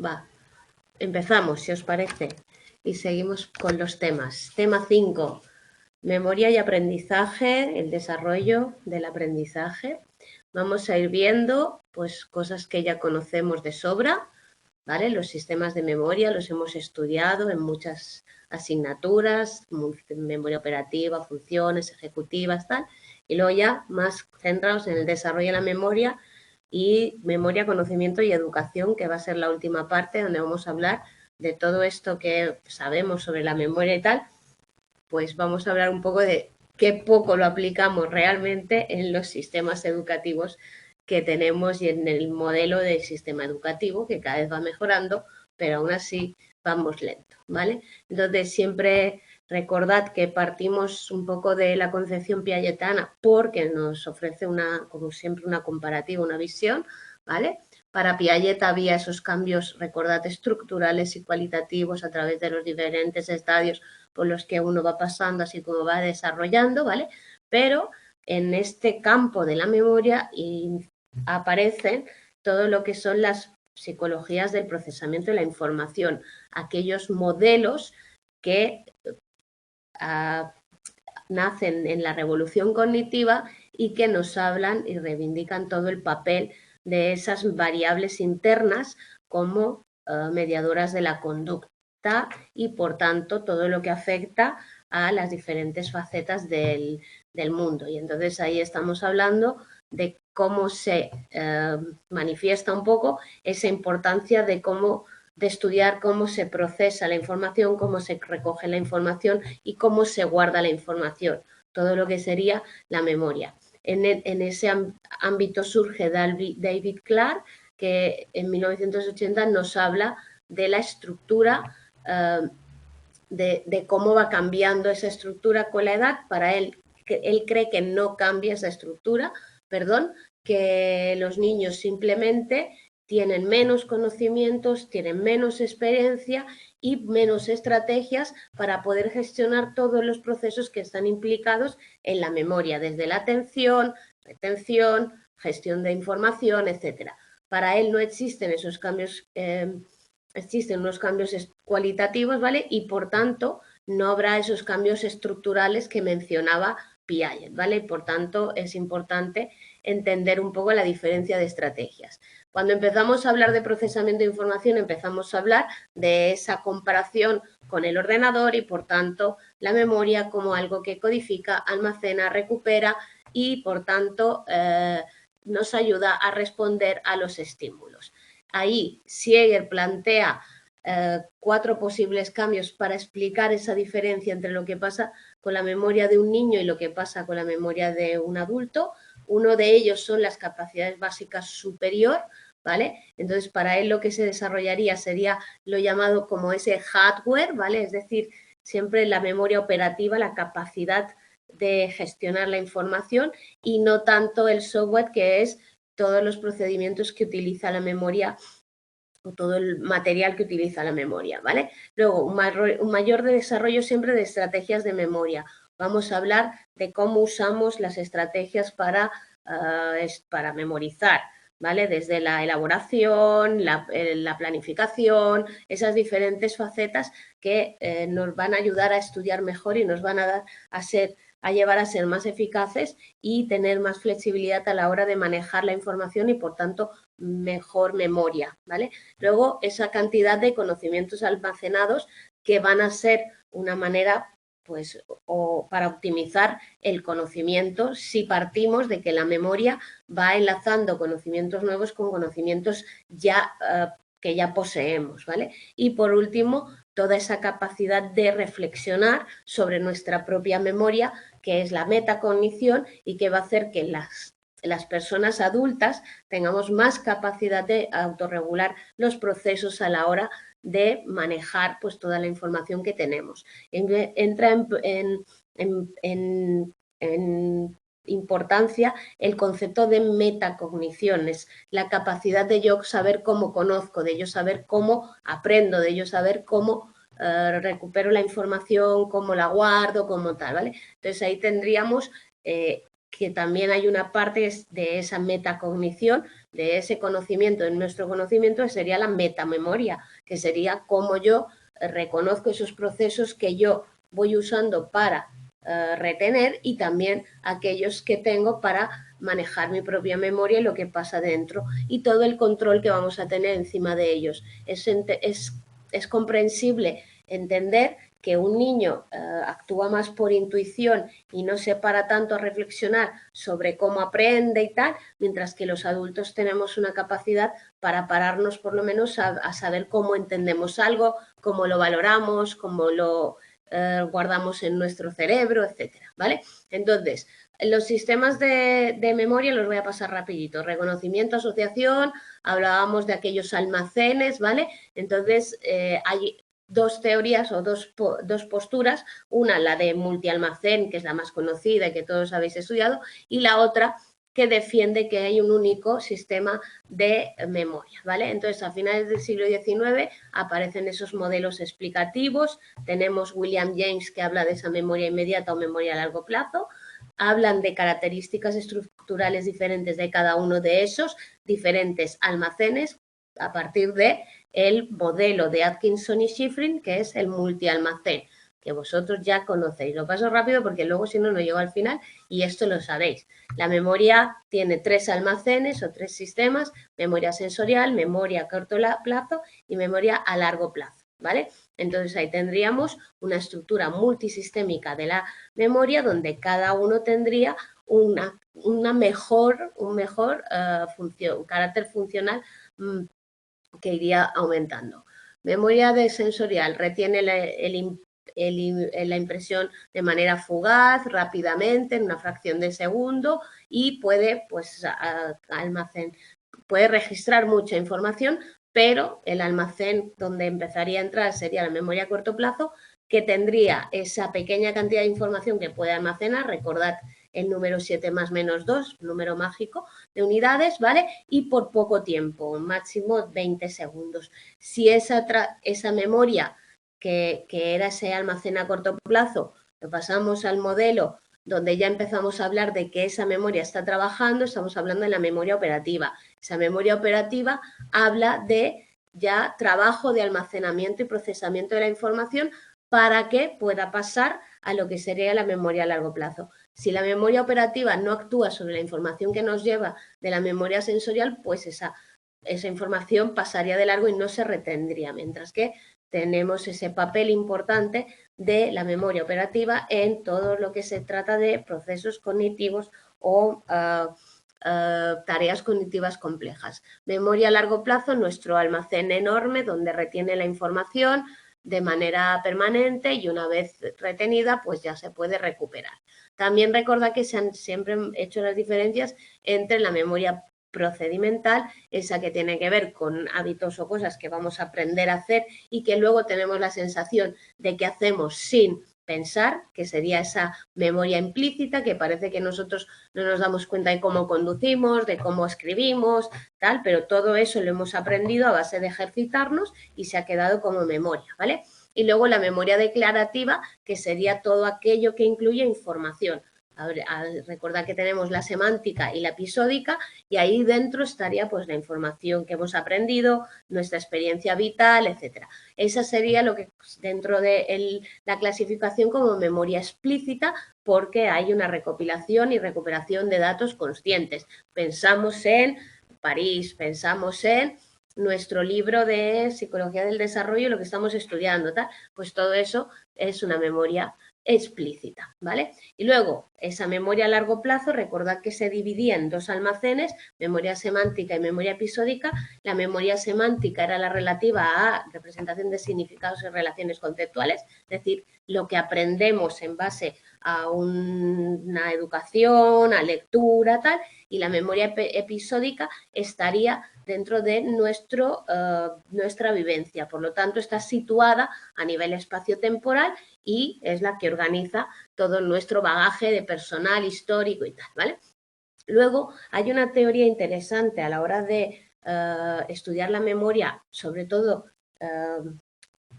Va, empezamos, si os parece, y seguimos con los temas. Tema 5, memoria y aprendizaje, el desarrollo del aprendizaje. Vamos a ir viendo pues cosas que ya conocemos de sobra, ¿vale? Los sistemas de memoria los hemos estudiado en muchas asignaturas, memoria operativa, funciones ejecutivas, tal, y luego ya más centrados en el desarrollo de la memoria y memoria, conocimiento y educación, que va a ser la última parte donde vamos a hablar de todo esto que sabemos sobre la memoria y tal, pues vamos a hablar un poco de qué poco lo aplicamos realmente en los sistemas educativos que tenemos y en el modelo del sistema educativo, que cada vez va mejorando, pero aún así vamos lento, ¿vale? Entonces, siempre recordad que partimos un poco de la concepción piagetana porque nos ofrece como siempre, una comparativa, una visión, ¿vale? Para Piaget había esos cambios, recordad, estructurales y cualitativos a través de los diferentes estadios por los que uno va pasando, así como va desarrollando, ¿vale? Pero en este campo de la memoria aparecen todo lo que son las psicologías del procesamiento de la información, aquellos modelos que nacen en la revolución cognitiva y que nos hablan y reivindican todo el papel de esas variables internas como mediadoras de la conducta y, por tanto, todo lo que afecta a las diferentes facetas del mundo. Y entonces ahí estamos hablando de cómo se manifiesta un poco esa importancia de estudiar cómo se procesa la información, cómo se recoge la información y cómo se guarda la información, todo lo que sería la memoria. En ese ámbito surge David Clark, que en 1980 nos habla de la estructura, de cómo va cambiando esa estructura con la edad. Para él cree que no cambia esa estructura, que los niños simplemente tienen menos conocimientos, tienen menos experiencia y menos estrategias para poder gestionar todos los procesos que están implicados en la memoria, desde la atención, retención, gestión de información, etcétera. Para él no existen esos cambios, existen unos cambios cualitativos, ¿vale? Y por tanto no habrá esos cambios estructurales que mencionaba Piaget, ¿vale? Por tanto, es importante entender un poco la diferencia de estrategias. Cuando empezamos a hablar de procesamiento de información, empezamos a hablar de esa comparación con el ordenador y, por tanto, la memoria como algo que codifica, almacena, recupera y, por tanto, nos ayuda a responder a los estímulos. Ahí Siegel plantea 4 posibles cambios para explicar esa diferencia entre lo que pasa con la memoria de un niño y lo que pasa con la memoria de un adulto. Uno de ellos son las capacidades básicas superior, ¿vale? Entonces, para él lo que se desarrollaría sería lo llamado como ese hardware, ¿vale? Es decir, siempre la memoria operativa, la capacidad de gestionar la información y no tanto el software, que es todos los procedimientos que utiliza la memoria o todo el material que utiliza la memoria, ¿vale? Luego, un mayor desarrollo siempre de estrategias de memoria. Vamos a hablar de cómo usamos las estrategias para memorizar, ¿vale? Desde la elaboración, la planificación, esas diferentes facetas que nos van a ayudar a estudiar mejor y nos van a dar a llevar a ser más eficaces y tener más flexibilidad a la hora de manejar la información y, por tanto, mejor memoria, ¿vale? Luego, esa cantidad de conocimientos almacenados que van a ser una manera, pues, o para optimizar el conocimiento si partimos de que la memoria va enlazando conocimientos nuevos con conocimientos ya que ya poseemos, ¿vale? Y por último, toda esa capacidad de reflexionar sobre nuestra propia memoria, que es la metacognición y que va a hacer que las personas adultas tengamos más capacidad de autorregular los procesos a la hora de manejar pues toda la información que tenemos. Entra en importancia el concepto de metacognición, es la capacidad de yo saber cómo conozco, de yo saber cómo aprendo, de yo saber cómo recupero la información, cómo la guardo, cómo tal, ¿vale? Entonces ahí tendríamos que también hay una parte de esa metacognición, de ese conocimiento, en nuestro conocimiento, que sería la metamemoria, que sería cómo yo reconozco esos procesos que yo voy usando para retener y también aquellos que tengo para manejar mi propia memoria y lo que pasa dentro y todo el control que vamos a tener encima de ellos. Es comprensible entender que un niño actúa más por intuición y no se para tanto a reflexionar sobre cómo aprende y tal, mientras que los adultos tenemos una capacidad para pararnos por lo menos a saber cómo entendemos algo, cómo lo valoramos, cómo lo guardamos en nuestro cerebro, etcétera, ¿vale? Entonces, los sistemas de memoria los voy a pasar rapidito. Reconocimiento, asociación, hablábamos de aquellos almacenes, ¿vale? Entonces, hay dos teorías o dos posturas, una la de multialmacén, que es la más conocida y que todos habéis estudiado, y la otra que defiende que hay un único sistema de memoria, ¿vale? Entonces, a finales del siglo XIX aparecen esos modelos explicativos, tenemos William James que habla de esa memoria inmediata o memoria a largo plazo, hablan de características estructurales diferentes de cada uno de esos diferentes almacenes a partir de el modelo de Atkinson y Shiffrin, que es el multialmacén, que vosotros ya conocéis. Lo paso rápido porque luego si no, no llego al final y esto lo sabéis. La memoria tiene 3 almacenes o 3 sistemas, memoria sensorial, memoria a corto plazo y memoria a largo plazo, ¿vale? Entonces ahí tendríamos una estructura multisistémica de la memoria donde cada uno tendría un mejor función, carácter funcional que iría aumentando. Memoria sensorial retiene la impresión de manera fugaz, rápidamente, en una fracción de segundo y puede, pues, puede registrar mucha información, pero el almacén donde empezaría a entrar sería la memoria a corto plazo, que tendría esa pequeña cantidad de información que puede almacenar, recordad el número 7 más menos 2, número mágico de unidades, ¿vale? Y por poco tiempo, máximo 20 segundos. Si esa memoria que era ese almacén a corto plazo, lo pasamos al modelo donde ya empezamos a hablar de que esa memoria está trabajando, estamos hablando de la memoria operativa. Esa memoria operativa habla de ya trabajo de almacenamiento y procesamiento de la información para que pueda pasar a lo que sería la memoria a largo plazo. Si la memoria operativa no actúa sobre la información que nos lleva de la memoria sensorial, pues esa información pasaría de largo y no se retendría, mientras que tenemos ese papel importante de la memoria operativa en todo lo que se trata de procesos cognitivos o tareas cognitivas complejas. Memoria a largo plazo, nuestro almacén enorme donde retiene la información de manera permanente y una vez retenida, pues ya se puede recuperar. También recuerda que se han siempre hecho las diferencias entre la memoria procedimental, esa que tiene que ver con hábitos o cosas que vamos a aprender a hacer y que luego tenemos la sensación de que hacemos sin pensar, que sería esa memoria implícita, que parece que nosotros no nos damos cuenta de cómo conducimos, de cómo escribimos, tal, pero todo eso lo hemos aprendido a base de ejercitarnos y se ha quedado como memoria, ¿vale? Y luego la memoria declarativa, que sería todo aquello que incluye información. Recordad que tenemos la semántica y la episódica y ahí dentro estaría pues la información que hemos aprendido, nuestra experiencia vital, etcétera. Esa sería lo que dentro de la clasificación como memoria explícita porque hay una recopilación y recuperación de datos conscientes. Pensamos en París, pensamos en nuestro libro de psicología del desarrollo, lo que estamos estudiando, tal, pues todo eso es una memoria explícita, ¿vale? Y luego, esa memoria a largo plazo, recordad que se dividía en 2 almacenes, memoria semántica y memoria episódica. La memoria semántica era la relativa a representación de significados y relaciones conceptuales, es decir, lo que aprendemos en base a una educación, a lectura, tal, y la memoria episódica estaría dentro de nuestra vivencia. Por lo tanto, está situada a nivel espacio-temporal y es la que organiza todo nuestro bagaje de personal, histórico y tal, ¿vale? Luego, hay una teoría interesante a la hora de estudiar la memoria, sobre todo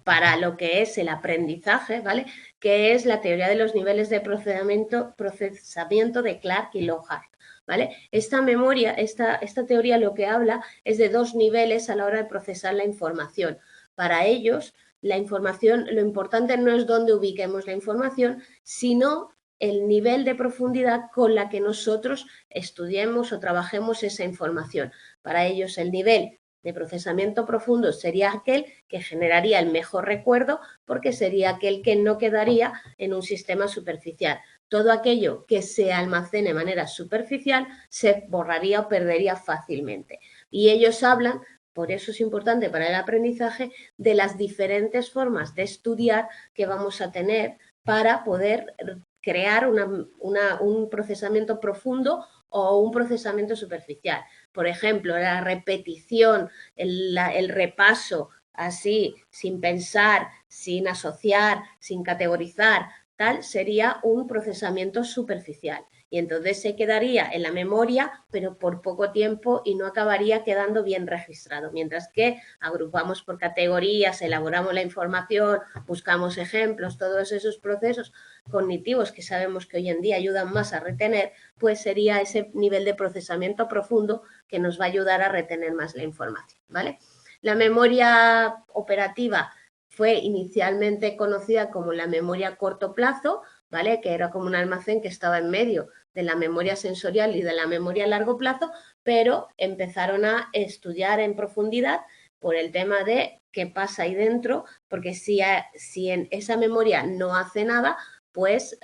para lo que es el aprendizaje, ¿vale? Que es la teoría de los niveles de procesamiento de Clark y Lockhart, ¿vale? Esta memoria, esta teoría lo que habla es de 2 niveles a la hora de procesar la información. Para ellos, la información, lo importante no es dónde ubiquemos la información, sino el nivel de profundidad con la que nosotros estudiemos o trabajemos esa información. Para ellos, el nivel de procesamiento profundo sería aquel que generaría el mejor recuerdo porque sería aquel que no quedaría en un sistema superficial. Todo aquello que se almacene de manera superficial se borraría o perdería fácilmente. Y ellos hablan, por eso es importante para el aprendizaje, de las diferentes formas de estudiar que vamos a tener para poder crear un procesamiento profundo o un procesamiento superficial. Por ejemplo, la repetición, el repaso así, sin pensar, sin asociar, sin categorizar, tal, sería un procesamiento superficial. Y entonces se quedaría en la memoria, pero por poco tiempo y no acabaría quedando bien registrado. Mientras que agrupamos por categorías, elaboramos la información, buscamos ejemplos, todos esos procesos cognitivos que sabemos que hoy en día ayudan más a retener, pues sería ese nivel de procesamiento profundo que nos va a ayudar a retener más la información, ¿vale? La memoria operativa fue inicialmente conocida como la memoria a corto plazo, ¿vale? Que era como un almacén que estaba en medio de la memoria sensorial y de la memoria a largo plazo, pero empezaron a estudiar en profundidad por el tema de qué pasa ahí dentro, porque si en esa memoria no hace nada, pues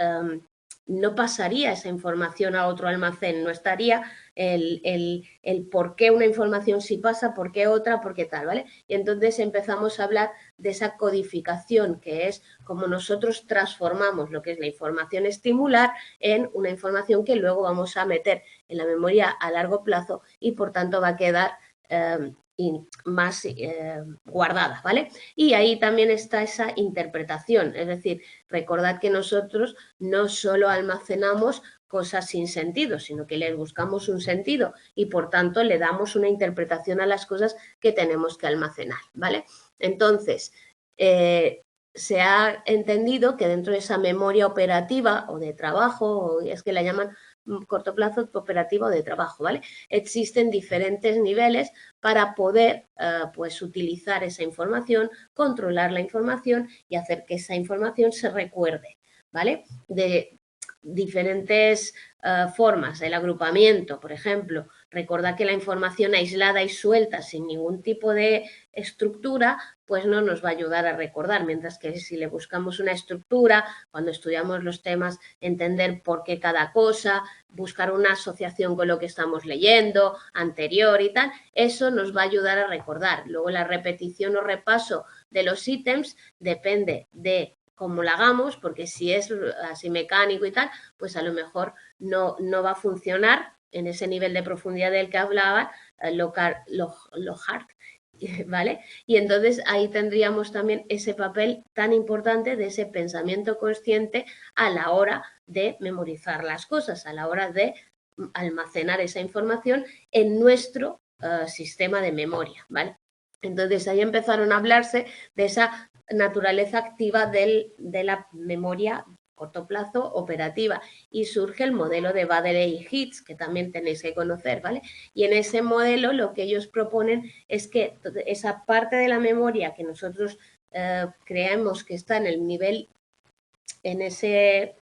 no pasaría esa información a otro almacén, no estaría el por qué una información sí pasa, por qué otra, por qué tal, ¿vale? Y entonces empezamos a hablar de esa codificación, que es como nosotros transformamos lo que es la información estimular en una información que luego vamos a meter en la memoria a largo plazo y por tanto va a quedar más guardada, ¿vale? Y ahí también está esa interpretación, es decir, recordad que nosotros no solo almacenamos cosas sin sentido, sino que les buscamos un sentido y por tanto le damos una interpretación a las cosas que tenemos que almacenar, ¿vale? Entonces, se ha entendido que dentro de esa memoria operativa o de trabajo, o es que la llaman corto plazo operativa o de trabajo, ¿vale? Existen diferentes niveles para poder pues utilizar esa información, controlar la información y hacer que esa información se recuerde, ¿vale? De diferentes formas, el agrupamiento, por ejemplo, recordar que la información aislada y suelta sin ningún tipo de estructura, pues no nos va a ayudar a recordar, mientras que si le buscamos una estructura, cuando estudiamos los temas, entender por qué cada cosa, buscar una asociación con lo que estamos leyendo, anterior y tal, eso nos va a ayudar a recordar. Luego la repetición o repaso de los ítems depende de cómo la hagamos, porque si es así mecánico y tal, pues a lo mejor no va a funcionar en ese nivel de profundidad del que hablaba Lockhart, ¿vale? Y entonces ahí tendríamos también ese papel tan importante de ese pensamiento consciente a la hora de memorizar las cosas, a la hora de almacenar esa información en nuestro sistema de memoria, ¿vale? Entonces ahí empezaron a hablarse de esa naturaleza activa de la memoria corto plazo operativa y surge el modelo de Baddeley y Hitz, que también tenéis que conocer, ¿vale? Y en ese modelo lo que ellos proponen es que esa parte de la memoria que nosotros creemos que está en el nivel, en ese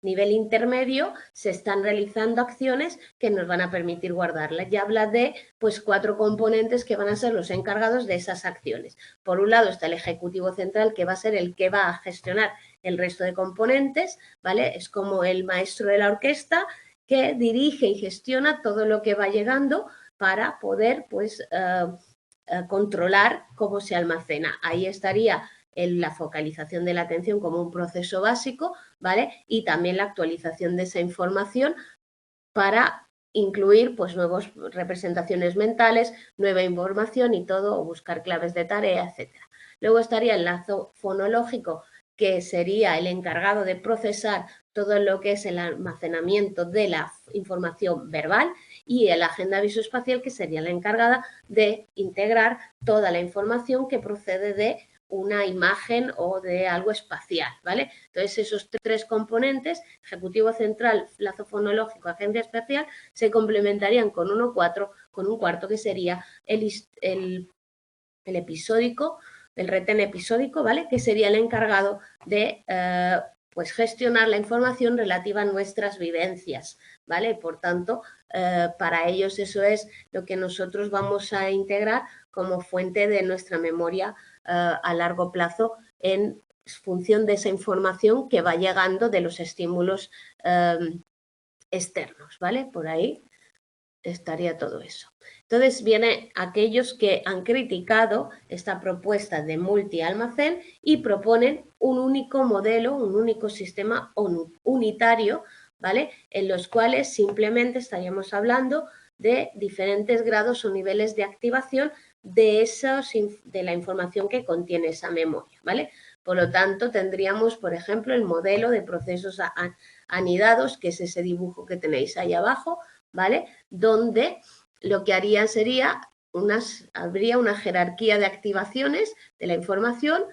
nivel intermedio, se están realizando acciones que nos van a permitir guardarla. Ya habla de pues 4 componentes que van a ser los encargados de esas acciones. Por un lado está el ejecutivo central, que va a ser el que va a gestionar el resto de componentes, ¿vale? Es como el maestro de la orquesta que dirige y gestiona todo lo que va llegando para poder pues controlar cómo se almacena. Ahí estaría la focalización de la atención como un proceso básico, ¿vale? Y también la actualización de esa información para incluir pues nuevas representaciones mentales, nueva información y todo, o buscar claves de tarea, etc. Luego estaría el lazo fonológico, que sería el encargado de procesar todo lo que es el almacenamiento de la información verbal, y la agenda visoespacial, que sería la encargada de integrar toda la información que procede de una imagen o de algo espacial, ¿vale? Entonces, esos tres componentes, ejecutivo central, lazo fonológico, agencia espacial, se complementarían con un cuarto que sería el episódico, el retén episódico, ¿vale? Que sería el encargado de pues gestionar la información relativa a nuestras vivencias, ¿vale? Por tanto, para ellos eso es lo que nosotros vamos a integrar como fuente de nuestra memoria a largo plazo en función de esa información que va llegando de los estímulos externos, ¿vale? Por ahí estaría todo eso. Entonces vienen aquellos que han criticado esta propuesta de multi-almacén y proponen un único modelo, un único sistema unitario, ¿vale? En los cuales simplemente estaríamos hablando de diferentes grados o niveles de activación de la información que contiene esa memoria, ¿vale? Por lo tanto, tendríamos, por ejemplo, el modelo de procesos anidados, que es ese dibujo que tenéis ahí abajo, ¿vale? Donde lo que harían sería habría una jerarquía de activaciones de la información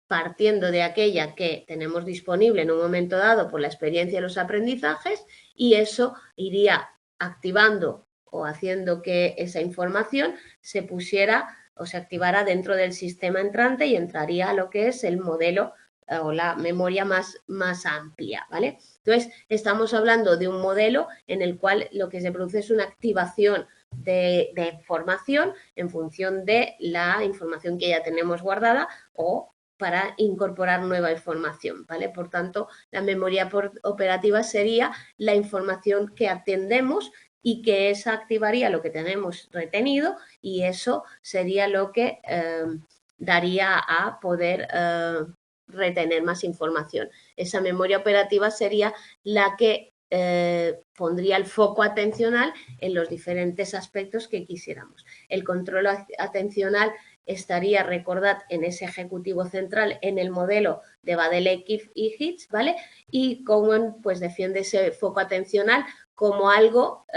partiendo de aquella que tenemos disponible en un momento dado por la experiencia y los aprendizajes, y eso iría activando o haciendo que esa información se pusiera o se activara dentro del sistema entrante y entraría a lo que es el modelo o la memoria más amplia, ¿vale? Entonces, estamos hablando de un modelo en el cual lo que se produce es una activación de información en función de la información que ya tenemos guardada o para incorporar nueva información, ¿vale? Por tanto, la memoria operativa sería la información que atendemos y que esa activaría lo que tenemos retenido y eso sería lo que daría a poder retener más información. Esa memoria operativa sería la que pondría el foco atencional en los diferentes aspectos que quisiéramos. El control atencional estaría, recordad, en ese ejecutivo central, en el modelo de Baddeley y Hitch, ¿vale? Y Cowan pues defiende ese foco atencional como algo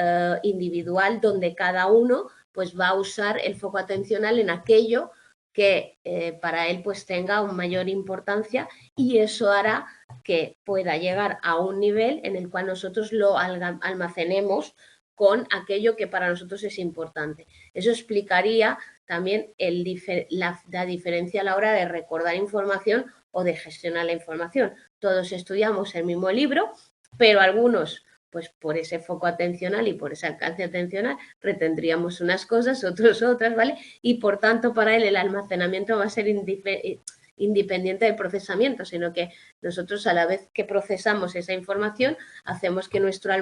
individual donde cada uno pues va a usar el foco atencional en aquello que para él pues tenga una mayor importancia y eso hará que pueda llegar a un nivel en el cual nosotros lo almacenemos con aquello que para nosotros es importante. Eso explicaría también la diferencia a la hora de recordar información o de gestionar la información. Todos estudiamos el mismo libro, pero algunos pues por ese foco atencional y por ese alcance atencional retendríamos unas cosas, otros otras, ¿vale? Y por tanto para él el almacenamiento va a ser independiente del procesamiento, sino que nosotros a la vez que procesamos esa información hacemos que nuestro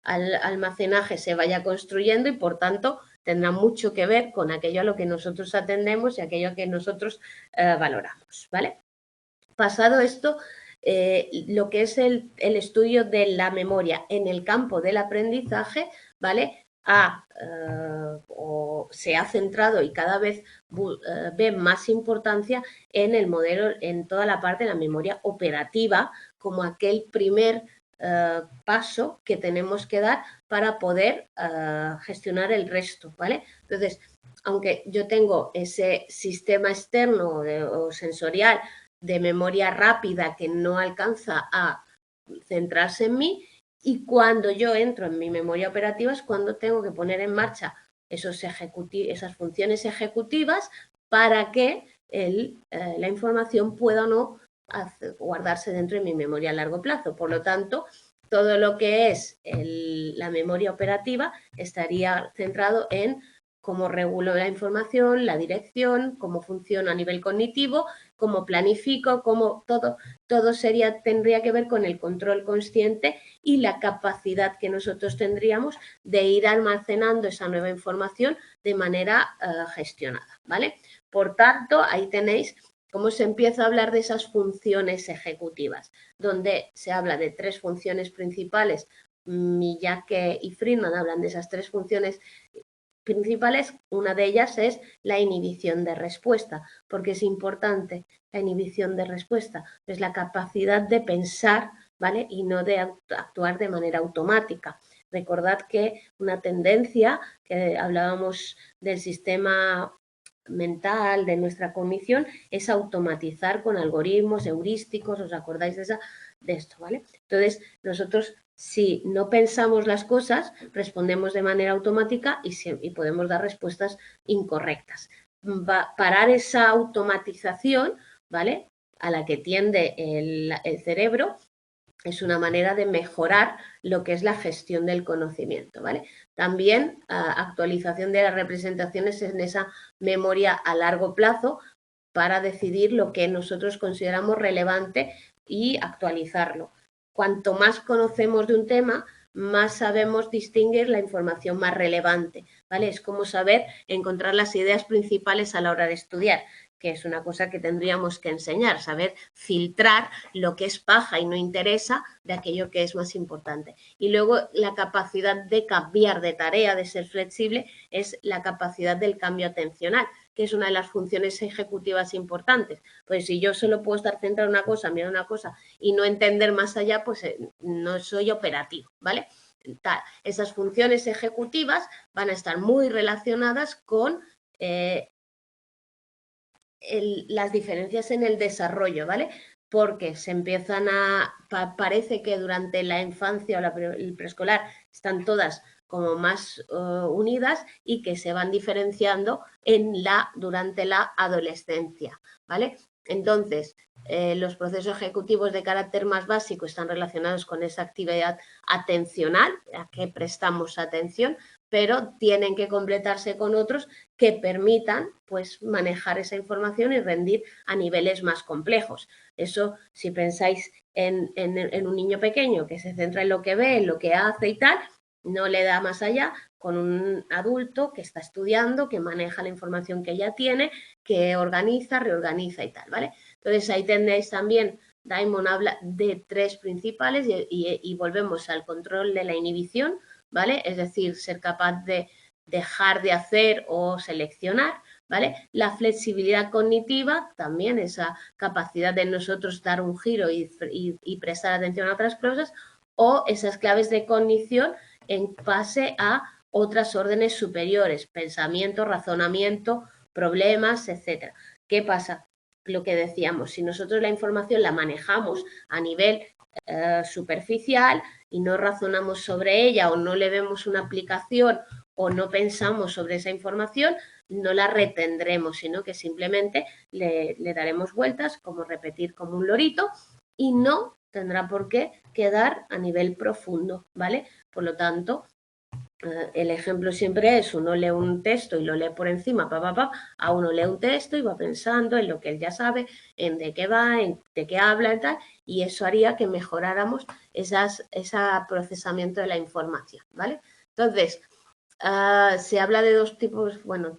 almacenaje se vaya construyendo y por tanto tendrá mucho que ver con aquello a lo que nosotros atendemos y aquello que nosotros valoramos, ¿vale? Pasado esto, lo que es el estudio de la memoria en el campo del aprendizaje, ¿vale? Se ha centrado y cada vez ve más importancia en el modelo, en toda la parte de la memoria operativa, como aquel primer paso que tenemos que dar para poder gestionar el resto, ¿vale? Entonces, aunque yo tengo ese sistema externo o sensorial de memoria rápida que no alcanza a centrarse en mí, y cuando yo entro en mi memoria operativa es cuando tengo que poner en marcha esas funciones ejecutivas para que la información pueda o no guardarse dentro de mi memoria a largo plazo. Por lo tanto, todo lo que es la memoria operativa estaría centrado en cómo regulo la información, la dirección, cómo funciona a nivel cognitivo, cómo planifico, cómo todo tendría que ver con el control consciente y la capacidad que nosotros tendríamos de ir almacenando esa nueva información de manera gestionada, ¿vale? Por tanto, ahí tenéis cómo se empieza a hablar de esas funciones ejecutivas, donde se habla de tres funciones principales. Miyake y Friedman hablan de esas tres funciones principales. Una de ellas es la inhibición de respuesta, porque es importante la inhibición de respuesta, es la capacidad de pensar, ¿vale? Y no de actuar de manera automática. Recordad que una tendencia, que hablábamos del sistema mental, de nuestra cognición, es automatizar con algoritmos heurísticos, ¿os acordáis de esto, ¿vale? Entonces, nosotros, si no pensamos las cosas, respondemos de manera automática y podemos dar respuestas incorrectas. Parar esa automatización, ¿vale?, a la que tiende el cerebro, es una manera de mejorar lo que es la gestión del conocimiento, ¿vale? También actualización de las representaciones en esa memoria a largo plazo para decidir lo que nosotros consideramos relevante y actualizarlo. Cuanto más conocemos de un tema, más sabemos distinguir la información más relevante, ¿vale? Es como saber encontrar las ideas principales a la hora de estudiar, que es una cosa que tendríamos que enseñar, saber filtrar lo que es paja y no interesa de aquello que es más importante. Y luego la capacidad de cambiar de tarea, de ser flexible, es la capacidad del cambio atencional, que es una de las funciones ejecutivas importantes. Pues si yo solo puedo estar centrado en una cosa, mirar una cosa y no entender más allá, pues no soy operativo, ¿vale? Esas funciones ejecutivas van a estar muy relacionadas con las diferencias en el desarrollo, ¿vale? Porque se empiezan parece que durante la infancia o el preescolar están todas como más unidas y que se van diferenciando durante la adolescencia, ¿vale? Entonces, los procesos ejecutivos de carácter más básico están relacionados con esa actividad atencional, a que prestamos atención, pero tienen que completarse con otros que permitan, pues, manejar esa información y rendir a niveles más complejos. Eso, si pensáis en un niño pequeño que se centra en lo que ve, en lo que hace y tal, no le da más allá con un adulto que está estudiando, que maneja la información que ya tiene, que organiza, reorganiza y tal, ¿vale? Entonces, ahí tenéis también, Diamond habla de 3 principales y volvemos al control de la inhibición, ¿vale? Es decir, ser capaz de dejar de hacer o seleccionar, ¿vale? La flexibilidad cognitiva, también esa capacidad de nosotros dar un giro y prestar atención a otras cosas, o esas claves de cognición en base a otras órdenes superiores, pensamiento, razonamiento, problemas, etcétera. ¿Qué pasa? Lo que decíamos, si nosotros la información la manejamos a nivel superficial y no razonamos sobre ella o no le vemos una aplicación o no pensamos sobre esa información, no la retendremos, sino que simplemente le daremos vueltas, como repetir como un lorito, y no tendrá por qué quedar a nivel profundo, ¿vale? Por lo tanto, el ejemplo siempre es, uno lee un texto y lo lee por encima, a uno lee un texto y va pensando en lo que él ya sabe, en de qué va, en de qué habla y tal, y eso haría que mejoráramos ese procesamiento de la información, ¿vale? Entonces, se habla de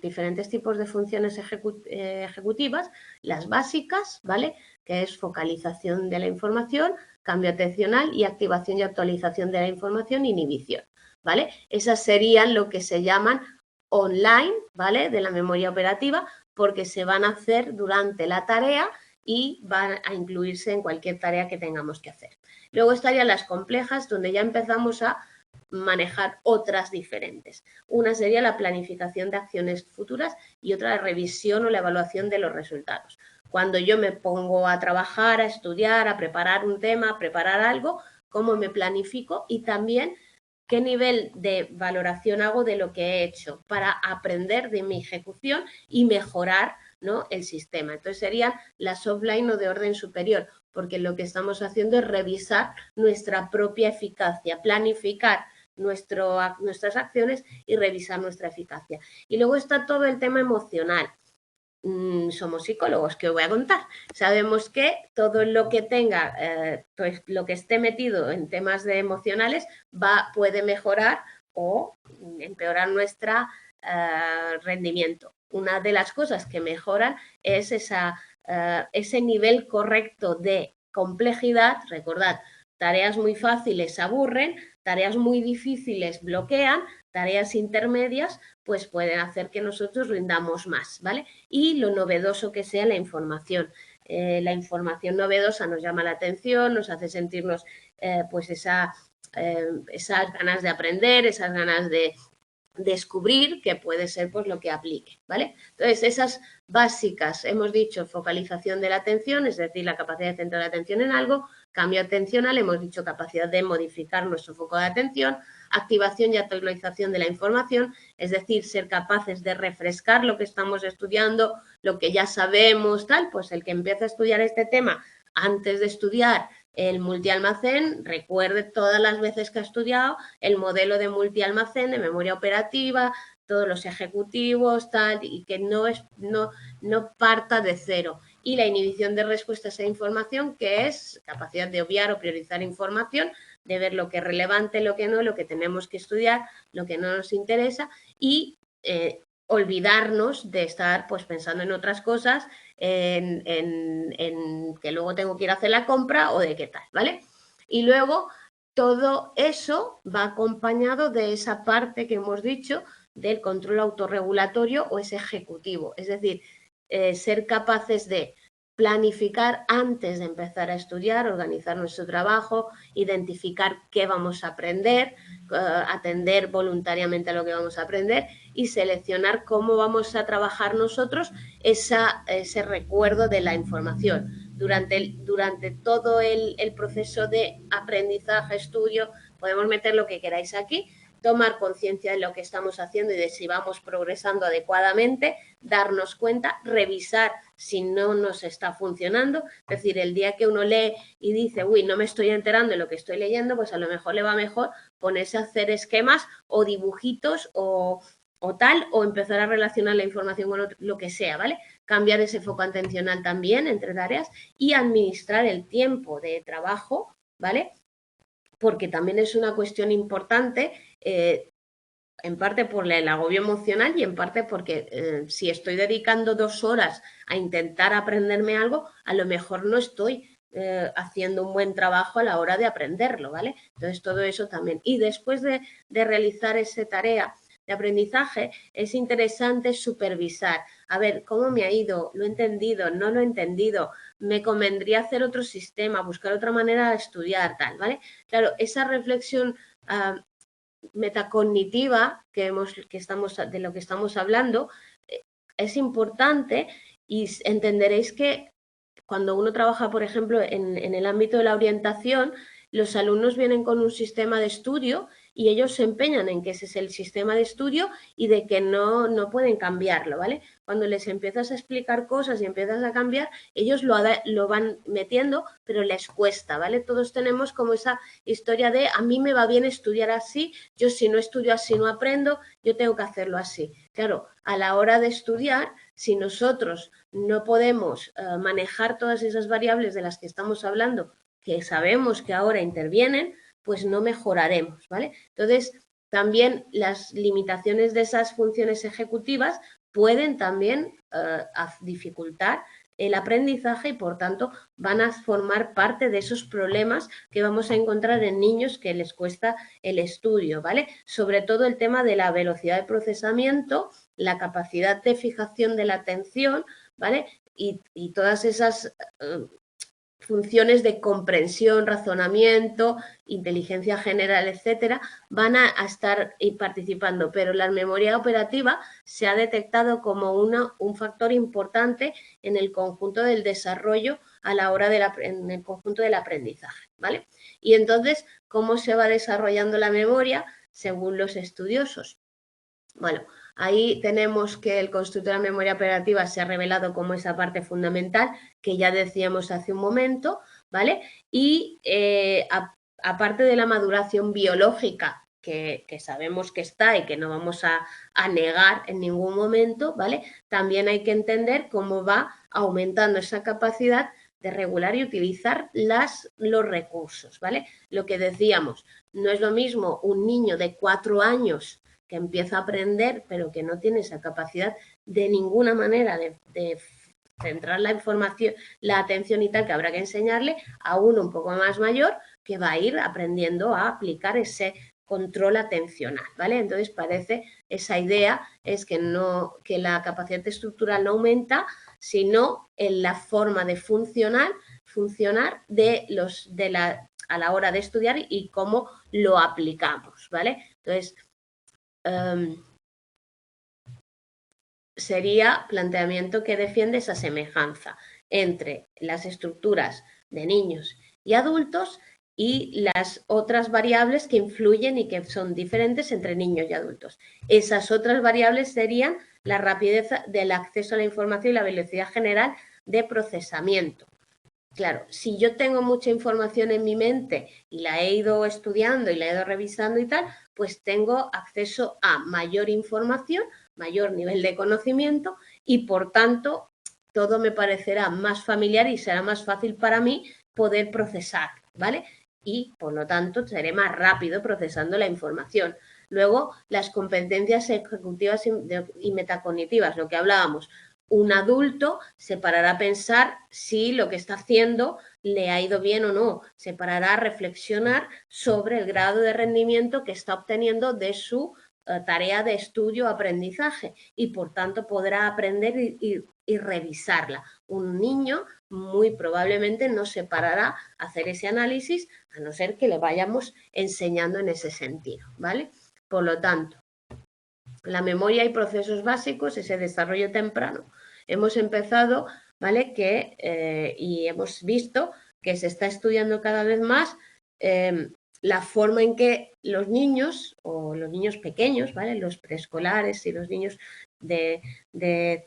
diferentes tipos de funciones ejecutivas, las básicas, ¿vale? Que es focalización de la información, cambio atencional y activación y actualización de la información, inhibición, ¿vale? Esas serían lo que se llaman online, ¿vale? De la memoria operativa, porque se van a hacer durante la tarea y van a incluirse en cualquier tarea que tengamos que hacer. Luego estarían las complejas, donde ya empezamos a manejar otras diferentes. Una sería la planificación de acciones futuras y otra la revisión o la evaluación de los resultados. Cuando yo me pongo a trabajar, a estudiar, a preparar un tema, a preparar algo, cómo me planifico y también qué nivel de valoración hago de lo que he hecho para aprender de mi ejecución y mejorar, ¿no?, el sistema. Entonces serían las offline o de orden superior, porque lo que estamos haciendo es revisar nuestra propia eficacia, planificar nuestras acciones y revisar nuestra eficacia. Y luego está todo el tema emocional. Somos psicólogos, ¿qué os voy a contar? Sabemos que todo lo que tenga, pues lo que esté metido en temas de emocionales puede mejorar o empeorar nuestro rendimiento. Una de las cosas que mejoran es ese nivel correcto de complejidad. Recordad, tareas muy fáciles aburren, tareas muy difíciles bloquean, tareas intermedias pues pueden hacer que nosotros rindamos más, ¿vale? Y lo novedoso que sea la información. La información novedosa nos llama la atención, nos hace sentirnos pues esas ganas de aprender, esas ganas de descubrir que puede ser pues lo que aplique, ¿vale? Entonces, esas básicas, hemos dicho focalización de la atención, es decir, la capacidad de centrar la atención en algo, cambio atencional, hemos dicho capacidad de modificar nuestro foco de atención, activación y actualización de la información, es decir, ser capaces de refrescar lo que estamos estudiando, lo que ya sabemos, tal, pues el que empieza a estudiar este tema antes de estudiar el multialmacén, recuerde todas las veces que ha estudiado el modelo de multialmacén, de memoria operativa, todos los ejecutivos, tal, y que no parta de cero. Y la inhibición de respuestas a información, que es capacidad de obviar o priorizar información, de ver lo que es relevante, lo que no, lo que tenemos que estudiar, lo que no nos interesa y olvidarnos de estar pues pensando en otras cosas, en que luego tengo que ir a hacer la compra o de qué tal, ¿vale? Y luego todo eso va acompañado de esa parte que hemos dicho del control autorregulatorio o ese ejecutivo, es decir, ser capaces de planificar antes de empezar a estudiar, organizar nuestro trabajo, identificar qué vamos a aprender, atender voluntariamente a lo que vamos a aprender y seleccionar cómo vamos a trabajar nosotros ese recuerdo de la información. Durante todo el proceso de aprendizaje, estudio, podemos meter lo que queráis aquí, tomar conciencia de lo que estamos haciendo y de si vamos progresando adecuadamente, darnos cuenta, revisar si no nos está funcionando. Es decir, el día que uno lee y dice, uy, no me estoy enterando de lo que estoy leyendo, pues a lo mejor le va mejor ponerse a hacer esquemas o dibujitos o tal, o empezar a relacionar la información con lo que sea, ¿vale? Cambiar ese foco atencional también entre tareas y administrar el tiempo de trabajo, ¿vale? Porque también es una cuestión importante, en parte por el agobio emocional y en parte porque si estoy dedicando 2 horas a intentar aprenderme algo, a lo mejor no estoy haciendo un buen trabajo a la hora de aprenderlo, ¿vale? Entonces todo eso también. Y después de realizar esa tarea de aprendizaje, es interesante supervisar. A ver, ¿cómo me ha ido? ¿Lo he entendido? ¿No lo he entendido? ¿Me convendría hacer otro sistema? ¿Buscar otra manera de estudiar? Tal, ¿vale? Claro, esa reflexión metacognitiva de lo que estamos hablando es importante y entenderéis que cuando uno trabaja, por ejemplo, en el ámbito de la orientación, los alumnos vienen con un sistema de estudio y ellos se empeñan en que ese es el sistema de estudio y de que no pueden cambiarlo, ¿vale? Cuando les empiezas a explicar cosas y empiezas a cambiar, ellos lo van metiendo, pero les cuesta, ¿vale? Todos tenemos como esa historia de a mí me va bien estudiar así, yo si no estudio así no aprendo, yo tengo que hacerlo así. Claro, a la hora de estudiar, si nosotros no podemos manejar todas esas variables de las que estamos hablando, que sabemos que ahora intervienen, pues no mejoraremos, ¿vale? Entonces, también las limitaciones de esas funciones ejecutivas pueden también dificultar el aprendizaje y, por tanto, van a formar parte de esos problemas que vamos a encontrar en niños que les cuesta el estudio, ¿vale? Sobre todo el tema de la velocidad de procesamiento, la capacidad de fijación de la atención, ¿vale? Y todas esas funciones de comprensión, razonamiento, inteligencia general, etcétera, van a estar participando, pero la memoria operativa se ha detectado como un factor importante en el conjunto del desarrollo a la hora en el conjunto del aprendizaje, ¿vale? Y entonces, ¿cómo se va desarrollando la memoria? Según los estudiosos. Bueno, ahí tenemos que el constructo de la memoria operativa se ha revelado como esa parte fundamental que ya decíamos hace un momento, ¿vale? Y aparte de la maduración biológica, que sabemos que está y que no vamos a negar en ningún momento, ¿vale? También hay que entender cómo va aumentando esa capacidad de regular y utilizar los recursos, ¿vale? Lo que decíamos, no es lo mismo un niño de 4 años que empieza a aprender, pero que no tiene esa capacidad de ninguna manera de centrar la información, la atención y tal, que habrá que enseñarle a uno un poco más mayor que va a ir aprendiendo a aplicar ese control atencional, ¿vale? Entonces parece esa idea es que la capacidad estructural no aumenta, sino en la forma de funcionar a la hora de estudiar y cómo lo aplicamos, ¿vale? Entonces, sería planteamiento que defiende esa semejanza entre las estructuras de niños y adultos y las otras variables que influyen y que son diferentes entre niños y adultos. Esas otras variables serían la rapidez del acceso a la información y la velocidad general de procesamiento. Claro, si yo tengo mucha información en mi mente y la he ido estudiando y la he ido revisando y tal, pues tengo acceso a mayor información, mayor nivel de conocimiento y por tanto todo me parecerá más familiar y será más fácil para mí poder procesar, ¿vale? Y por lo tanto seré más rápido procesando la información. Luego, las competencias ejecutivas y metacognitivas, lo que hablábamos, un adulto se parará a pensar si lo que está haciendo le ha ido bien o no, se parará a reflexionar sobre el grado de rendimiento que está obteniendo de su tarea de estudio o aprendizaje y por tanto podrá aprender y revisarla. Un niño muy probablemente no se parará a hacer ese análisis a no ser que le vayamos enseñando en ese sentido, ¿vale? Por lo tanto, la memoria y procesos básicos, ese desarrollo temprano, hemos empezado, ¿vale? Y hemos visto que se está estudiando cada vez más la forma en que los niños o los niños pequeños, ¿vale? Los preescolares y los niños de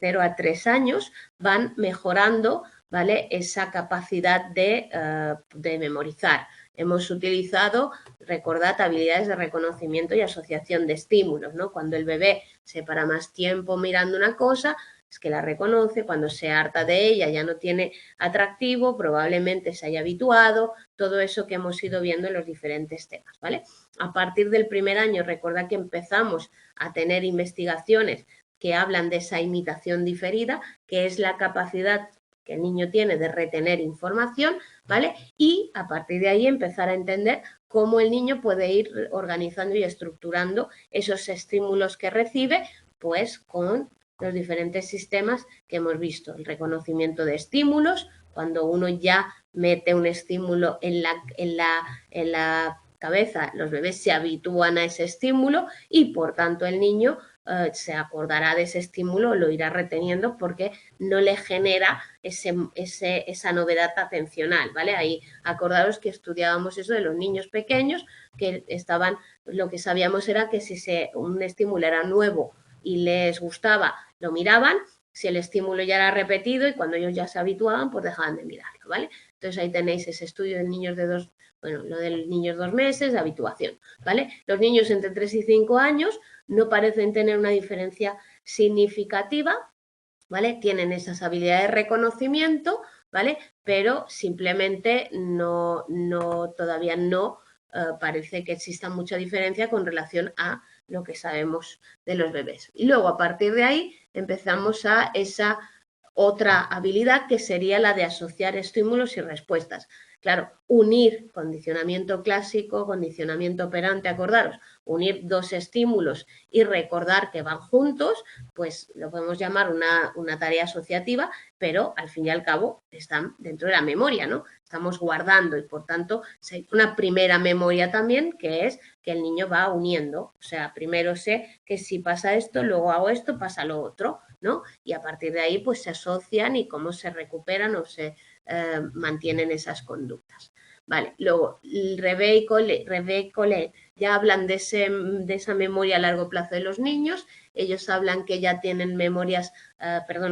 0 a 3 años van mejorando, ¿vale? Esa capacidad de memorizar. Hemos utilizado, recordad, habilidades de reconocimiento y asociación de estímulos, ¿no? Cuando el bebé se para más tiempo mirando una cosa, es que la reconoce, cuando se harta de ella ya no tiene atractivo, probablemente se haya habituado, todo eso que hemos ido viendo en los diferentes temas, ¿vale? A partir del primer año, recordad que empezamos a tener investigaciones que hablan de esa imitación diferida, que es la capacidad que el niño tiene de retener información, ¿vale? Y a partir de ahí empezar a entender cómo el niño puede ir organizando y estructurando esos estímulos que recibe, pues con los diferentes sistemas que hemos visto. El reconocimiento de estímulos, cuando uno ya mete un estímulo en la cabeza, los bebés se habitúan a ese estímulo y por tanto el niño se acordará de ese estímulo, lo irá reteniendo porque no le genera esa novedad atencional, ¿vale? Ahí acordaros que estudiábamos eso de los niños pequeños que estaban, lo que sabíamos era que si un estímulo era nuevo y les gustaba, lo miraban, si el estímulo ya era repetido y cuando ellos ya se habituaban, pues dejaban de mirarlo, ¿vale? Entonces ahí tenéis ese estudio de niños lo de niños 2 meses, de habituación, ¿vale? Los niños entre 3 y 5 años no parecen tener una diferencia significativa, ¿vale? Tienen esas habilidades de reconocimiento, ¿vale? Pero simplemente todavía no parece que exista mucha diferencia con relación a lo que sabemos de los bebés. Y luego, a partir de ahí, empezamos a esa otra habilidad que sería la de asociar estímulos y respuestas. Claro, unir condicionamiento clásico, condicionamiento operante, acordaros, unir dos estímulos y recordar que van juntos, pues lo podemos llamar una tarea asociativa, pero al fin y al cabo están dentro de la memoria, ¿no? Estamos guardando y por tanto una primera memoria también que es que el niño va uniendo, o sea, primero sé que si pasa esto, luego hago esto, pasa lo otro, ¿no? Y a partir de ahí pues se asocian y cómo se recuperan o se mantienen esas conductas. Vale, luego Reve y Collet ya hablan de esa memoria a largo plazo de los niños, ellos hablan que ya tienen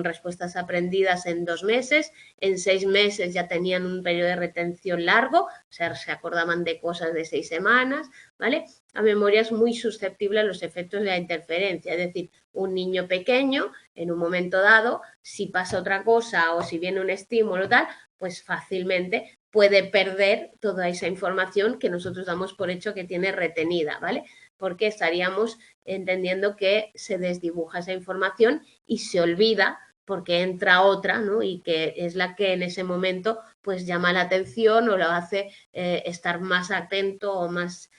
respuestas aprendidas en 2 meses, en 6 meses ya tenían un periodo de retención largo, o sea, se acordaban de cosas de 6 semanas, ¿vale? La memoria es muy susceptible a los efectos de la interferencia, es decir, un niño pequeño, en un momento dado, si pasa otra cosa o si viene un estímulo tal, pues fácilmente puede perder toda esa información que nosotros damos por hecho que tiene retenida, ¿vale? Porque estaríamos entendiendo que se desdibuja esa información y se olvida porque entra otra, ¿no? Y que es la que en ese momento pues llama la atención o lo hace estar más atento o más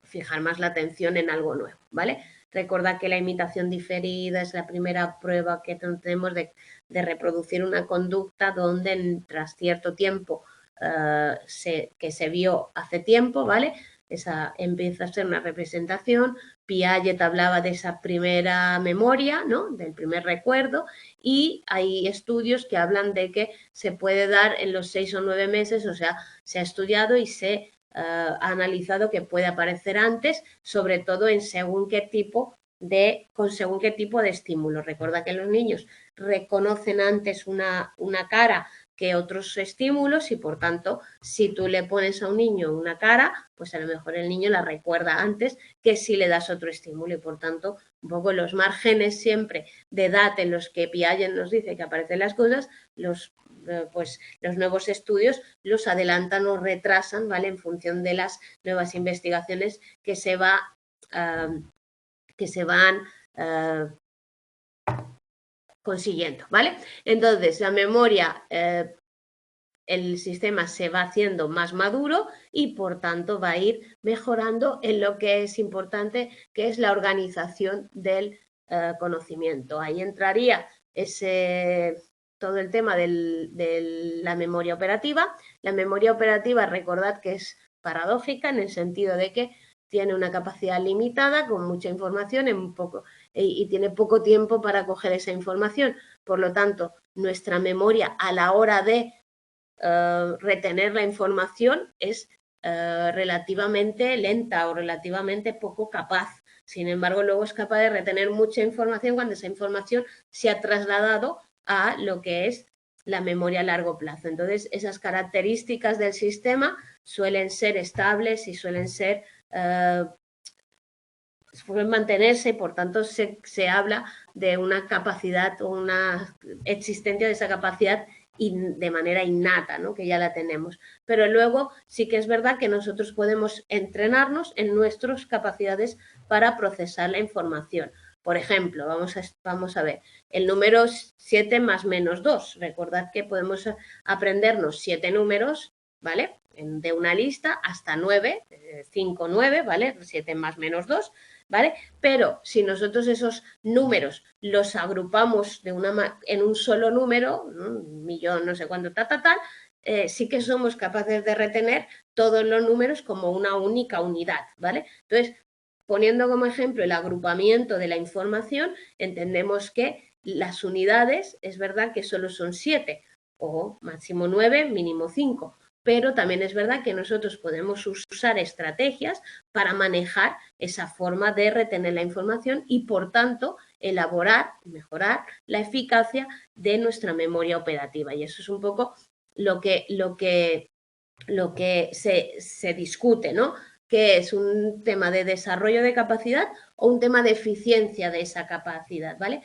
fijar más la atención en algo nuevo, ¿vale? Recordad que la imitación diferida es la primera prueba que tenemos de reproducir una conducta donde tras cierto tiempo que se vio hace tiempo, ¿vale? empieza a ser una representación. Piaget hablaba de esa primera memoria, ¿no? Del primer recuerdo, y hay estudios que hablan de que se puede dar en los 6 o 9 meses, o sea, se ha estudiado y se ha analizado que puede aparecer antes, sobre todo en con según qué tipo de estímulo. Recuerda que los niños reconocen antes una cara que otros estímulos y, por tanto, si tú le pones a un niño una cara, pues a lo mejor el niño la recuerda antes que si le das otro estímulo, y por tanto, un poco los márgenes siempre de edad en los que Piaget nos dice que aparecen las cosas, pues los nuevos estudios los adelantan o retrasan, ¿vale? En función de las nuevas investigaciones que se van consiguiendo, ¿vale? Entonces, la memoria, el sistema se va haciendo más maduro y, por tanto, va a ir mejorando en lo que es importante, que es la organización del conocimiento. Ahí entraría todo el tema de la memoria operativa. La memoria operativa, recordad que es paradójica en el sentido de que tiene una capacidad limitada, con mucha información y tiene poco tiempo para coger esa información. Por lo tanto, nuestra memoria a la hora de retener la información es relativamente lenta o relativamente poco capaz. Sin embargo, luego es capaz de retener mucha información cuando esa información se ha trasladado a lo que es la memoria a largo plazo. Entonces, esas características del sistema suelen ser estables y suelen mantenerse, y por tanto se habla de una capacidad o una existencia de esa capacidad de manera innata, ¿no? Que ya la tenemos. Pero luego sí que es verdad que nosotros podemos entrenarnos en nuestras capacidades para procesar la información. Por ejemplo, vamos a ver, el número 7 más menos 2. Recordad que podemos aprendernos 7 números, ¿vale? De una lista hasta 9, 5, 9, ¿vale? 7 más menos 2, ¿vale? Pero si nosotros esos números los agrupamos en un solo número, un millón, no sé cuánto, sí que somos capaces de retener todos los números como una única unidad, ¿vale? Entonces, poniendo como ejemplo el agrupamiento de la información, entendemos que las unidades, es verdad que solo son 7, o máximo 9, mínimo 5, pero también es verdad que nosotros podemos usar estrategias para manejar esa forma de retener la información y, por tanto, elaborar y mejorar la eficacia de nuestra memoria operativa. Y eso es un poco lo que se discute, ¿no? Que es un tema de desarrollo de capacidad o un tema de eficiencia de esa capacidad, ¿vale?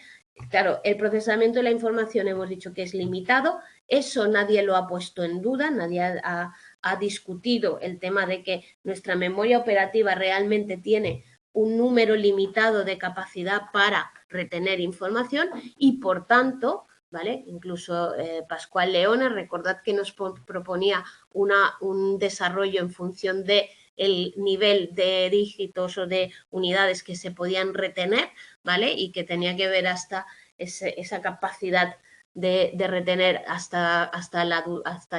Claro, el procesamiento de la información hemos dicho que es limitado, eso nadie lo ha puesto en duda, nadie ha discutido el tema de que nuestra memoria operativa realmente tiene un número limitado de capacidad para retener información y, por tanto, ¿vale? Incluso Pascual Leona, recordad que nos proponía un desarrollo en función de el nivel de dígitos o de unidades que se podían retener, ¿vale? Y que tenía que ver hasta esa capacidad de retener hasta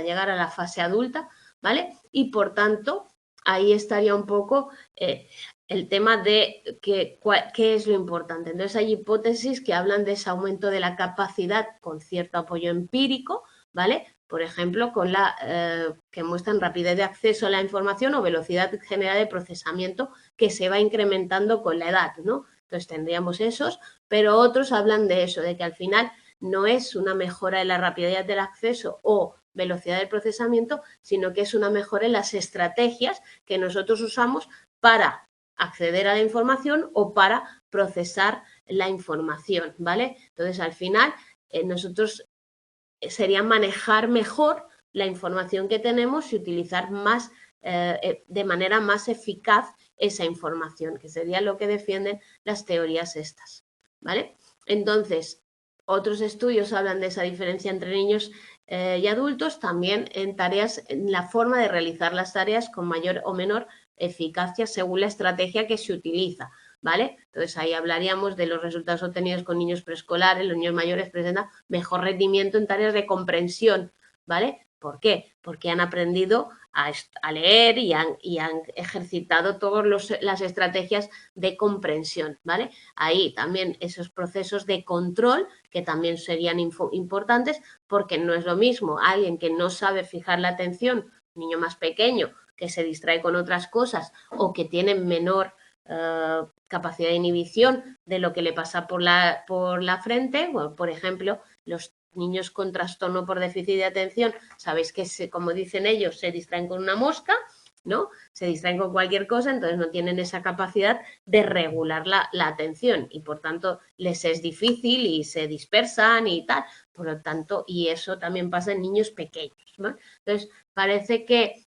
llegar a la fase adulta, ¿vale? Y, por tanto, ahí estaría un poco el tema de qué es lo importante. Entonces, hay hipótesis que hablan de ese aumento de la capacidad con cierto apoyo empírico, ¿vale? Por ejemplo, que muestran rapidez de acceso a la información o velocidad general de procesamiento que se va incrementando con la edad, ¿no? Entonces tendríamos esos, pero otros hablan de eso, de que al final no es una mejora en la rapidez del acceso o velocidad del procesamiento, sino que es una mejora en las estrategias que nosotros usamos para acceder a la información o para procesar la información, ¿vale? Entonces, al final, nosotros sería manejar mejor la información que tenemos y utilizar de manera más eficaz esa información, que sería lo que defienden las teorías estas, ¿vale? Entonces, otros estudios hablan de esa diferencia entre niños y adultos, también en la forma de realizar las tareas con mayor o menor eficacia según la estrategia que se utiliza, ¿vale? Entonces, ahí hablaríamos de los resultados obtenidos con niños preescolares. Los niños mayores presentan mejor rendimiento en tareas de comprensión, ¿vale? ¿Por qué? Porque han aprendido a leer y han ejercitado todas las estrategias de comprensión, ¿vale? Ahí también esos procesos de control que también serían importantes, porque no es lo mismo alguien que no sabe fijar la atención, niño más pequeño, que se distrae con otras cosas o que tiene menor capacidad de inhibición de lo que le pasa por la frente. Bueno, por ejemplo, los niños con trastorno por déficit de atención, sabéis que, como dicen ellos, se distraen con una mosca, ¿no? Se distraen con cualquier cosa, entonces no tienen esa capacidad de regular la atención y por tanto les es difícil y se dispersan y tal. Por lo tanto, y eso también pasa en niños pequeños, ¿no? Entonces, parece que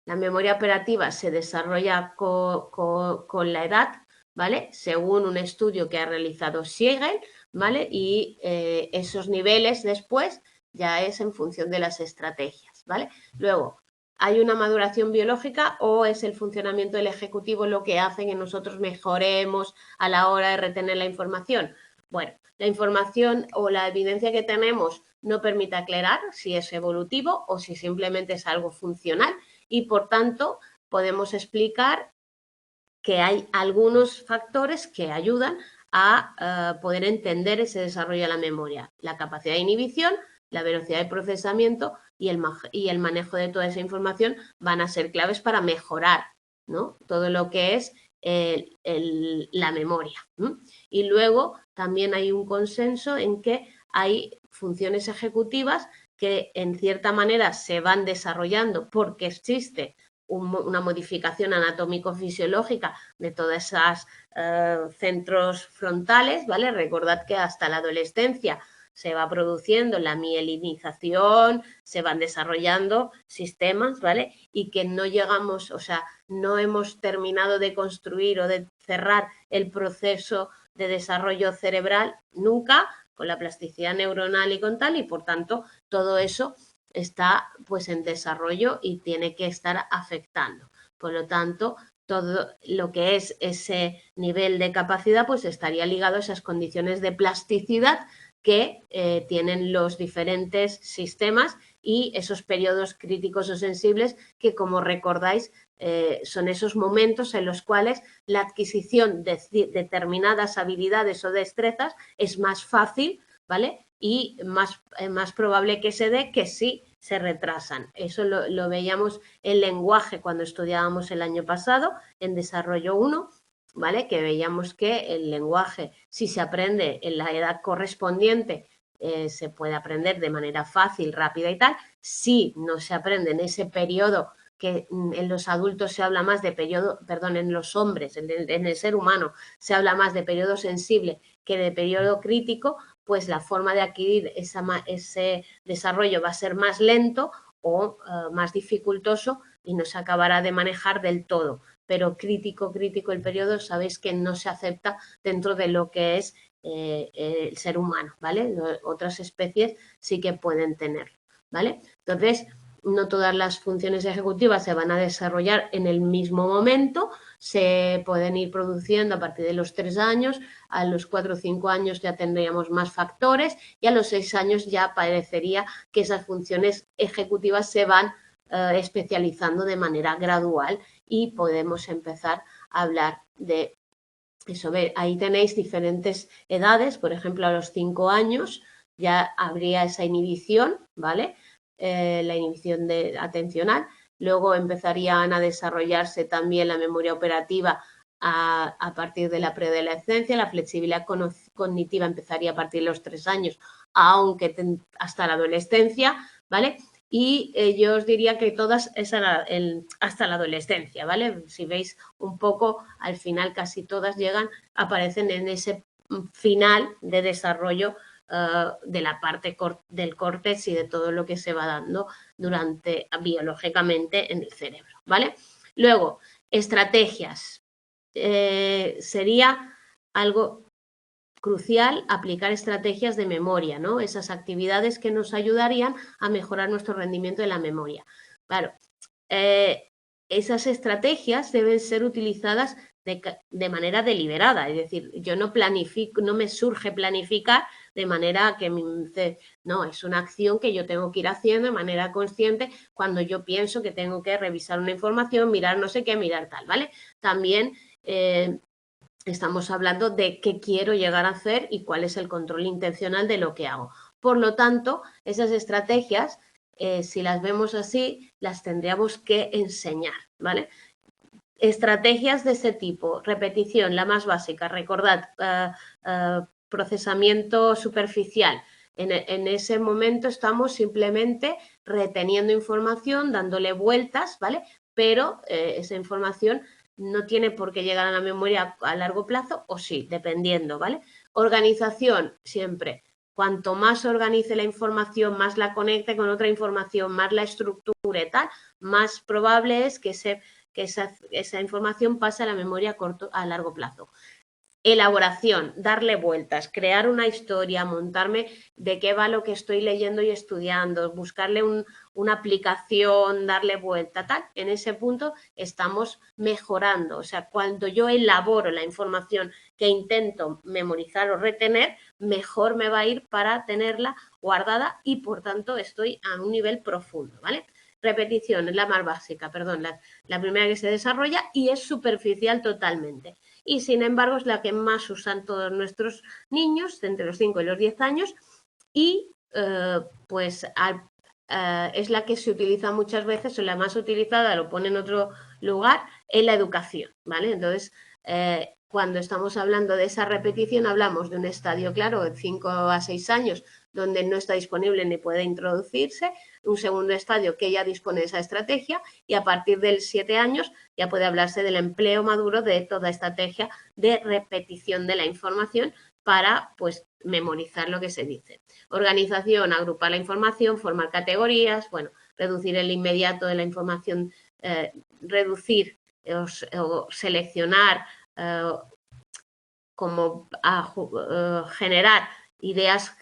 la memoria operativa se desarrolla con la edad, ¿vale? Según un estudio que ha realizado Siegel, ¿vale? Y esos niveles después ya es en función de las estrategias, ¿vale? Luego, ¿hay una maduración biológica o es el funcionamiento del ejecutivo lo que hace que nosotros mejoremos a la hora de retener la información? Bueno, la información o la evidencia que tenemos no permite aclarar si es evolutivo o si simplemente es algo funcional y, por tanto, podemos explicar que hay algunos factores que ayudan a poder entender ese desarrollo de la memoria. La capacidad de inhibición, la velocidad de procesamiento y el manejo de toda esa información van a ser claves para mejorar, ¿no? Todo lo que es la memoria. Y luego también hay un consenso en que hay funciones ejecutivas que en cierta manera se van desarrollando porque existe una modificación anatómico-fisiológica de todas esas centros frontales, ¿vale? Recordad que hasta la adolescencia se va produciendo la mielinización, se van desarrollando sistemas, ¿vale? Y que no llegamos, o sea, no hemos terminado de construir o de cerrar el proceso de desarrollo cerebral nunca, con la plasticidad neuronal y con tal, y por tanto todo eso está pues en desarrollo y tiene que estar afectando. Por lo tanto, todo lo que es ese nivel de capacidad pues estaría ligado a esas condiciones de plasticidad que tienen los diferentes sistemas y esos periodos críticos o sensibles que, como recordáis, son esos momentos en los cuales la adquisición de determinadas habilidades o destrezas es más fácil, ¿vale? Y más probable que se dé que sí se retrasan. Eso lo veíamos en lenguaje cuando estudiábamos el año pasado, en desarrollo 1, ¿vale? Que veíamos que el lenguaje, si se aprende en la edad correspondiente, se puede aprender de manera fácil, rápida y tal. Si no se aprende en ese periodo, que en los adultos se habla más de periodo, perdón, en los hombres, en el ser humano, se habla más de periodo sensible que de periodo crítico, pues la forma de adquirir ese desarrollo va a ser más lento o más dificultoso y no se acabará de manejar del todo. Pero crítico el periodo, sabéis que no se acepta dentro de lo que es el ser humano, ¿vale? Otras especies sí que pueden tenerlo, ¿vale? Entonces, no todas las funciones ejecutivas se van a desarrollar en el mismo momento, se pueden ir produciendo a partir de los 3 años, a los 4 o 5 años ya tendríamos más factores y a los 6 años ya parecería que esas funciones ejecutivas se van especializando de manera gradual y podemos empezar a hablar de eso. Ahí tenéis diferentes edades, por ejemplo, a los 5 años ya habría esa inhibición, ¿vale? La inhibición atencional. Luego empezarían a desarrollarse también la memoria operativa a partir de la preadolescencia. La flexibilidad cognitiva empezaría a partir de los 3 años, aunque hasta la adolescencia, ¿vale? Y yo os diría que todas es hasta la adolescencia, ¿vale? Si veis un poco, al final casi todas aparecen en ese final de desarrollo de la parte del córtex y de todo lo que se va dando biológicamente en el cerebro, ¿vale? Luego, estrategias. Sería algo crucial aplicar estrategias de memoria, ¿no? Esas actividades que nos ayudarían a mejorar nuestro rendimiento de la memoria. Claro, esas estrategias deben ser utilizadas de manera deliberada, es decir, yo no planifico, no me surge planificar de manera que no, es una acción que yo tengo que ir haciendo de manera consciente cuando yo pienso que tengo que revisar una información, mirar no sé qué, mirar tal, ¿vale? También estamos hablando de qué quiero llegar a hacer y cuál es el control intencional de lo que hago. Por lo tanto, esas estrategias, si las vemos así, las tendríamos que enseñar, ¿vale? Estrategias de ese tipo, repetición, la más básica, recordad, procesamiento superficial. En ese momento estamos simplemente reteniendo información, dándole vueltas, ¿vale? Pero esa información no tiene por qué llegar a la memoria a largo plazo, o sí, dependiendo, ¿vale? Organización, siempre. Cuanto más organice la información, más la conecte con otra información, más la estructure, tal, más probable es que esa información pase a la memoria a largo plazo. Elaboración, darle vueltas, crear una historia, montarme de qué va lo que estoy leyendo y estudiando, buscarle una aplicación, darle vuelta, tal. En ese punto estamos mejorando. O sea, cuando yo elaboro la información que intento memorizar o retener, mejor me va a ir para tenerla guardada y, por tanto, estoy a un nivel profundo, ¿vale? Repetición es la más básica, perdón, la primera que se desarrolla y es superficial totalmente. Y sin embargo es la que más usan todos nuestros niños entre los 5 y los 10 años y pues es la que se utiliza muchas veces o la más utilizada, lo pone en otro lugar, en la educación, ¿vale? Entonces, cuando estamos hablando de esa repetición, hablamos de un estadio, claro, de 5 a 6 años, donde no está disponible ni puede introducirse, un segundo estadio que ya dispone de esa estrategia y a partir de 7 años ya puede hablarse del empleo maduro de toda estrategia de repetición de la información para pues memorizar lo que se dice. Organización, agrupar la información, formar categorías, bueno, reducir el inmediato de la información, reducir o seleccionar como generar ideas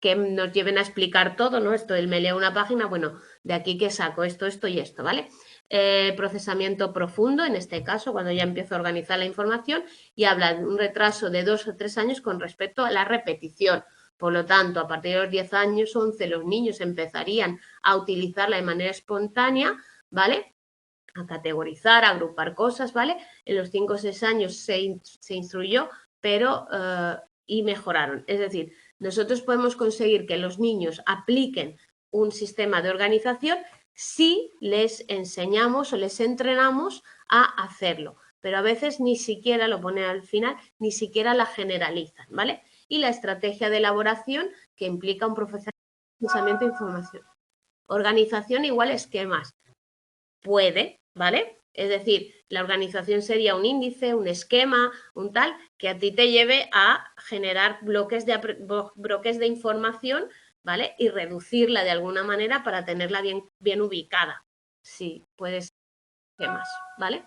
que nos lleven a explicar todo, ¿no? Esto, él me lea una página, bueno, de aquí que saco esto, esto y esto, ¿vale? Procesamiento profundo, en este caso, cuando ya empiezo a organizar la información y habla de un retraso de 2 o 3 años con respecto a la repetición. Por lo tanto, a partir de los 10 años, 11, los niños empezarían a utilizarla de manera espontánea, ¿vale? A categorizar, a agrupar cosas, ¿vale? En los 5 o 6 años se instruyó, pero y mejoraron. Es decir, nosotros podemos conseguir que los niños apliquen un sistema de organización si les enseñamos o les entrenamos a hacerlo. Pero a veces ni siquiera, lo pone al final, ni siquiera la generalizan, ¿vale? Y la estrategia de elaboración que implica un procesamiento de información. Organización igual esquemas. Puede, ¿vale? Es decir, la organización sería un índice, un esquema, un tal, que a ti te lleve a generar bloques de información, ¿vale? Y reducirla de alguna manera para tenerla bien ubicada. Sí, puede ser esquemas, ¿vale?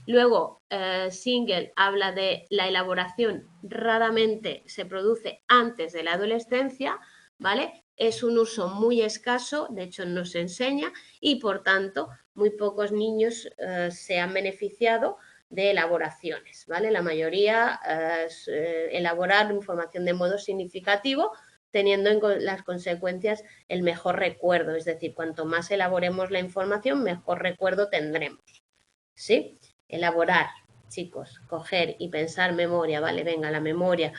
Luego, Single habla de la elaboración, raramente se produce antes de la adolescencia, ¿vale? Es un uso muy escaso, de hecho no se enseña y por tanto muy pocos niños se han beneficiado de elaboraciones, ¿vale? La mayoría es elaborar información de modo significativo teniendo en las consecuencias el mejor recuerdo, es decir, cuanto más elaboremos la información, mejor recuerdo tendremos, ¿sí? Elaborar, chicos, coger y pensar memoria, vale, venga, la memoria,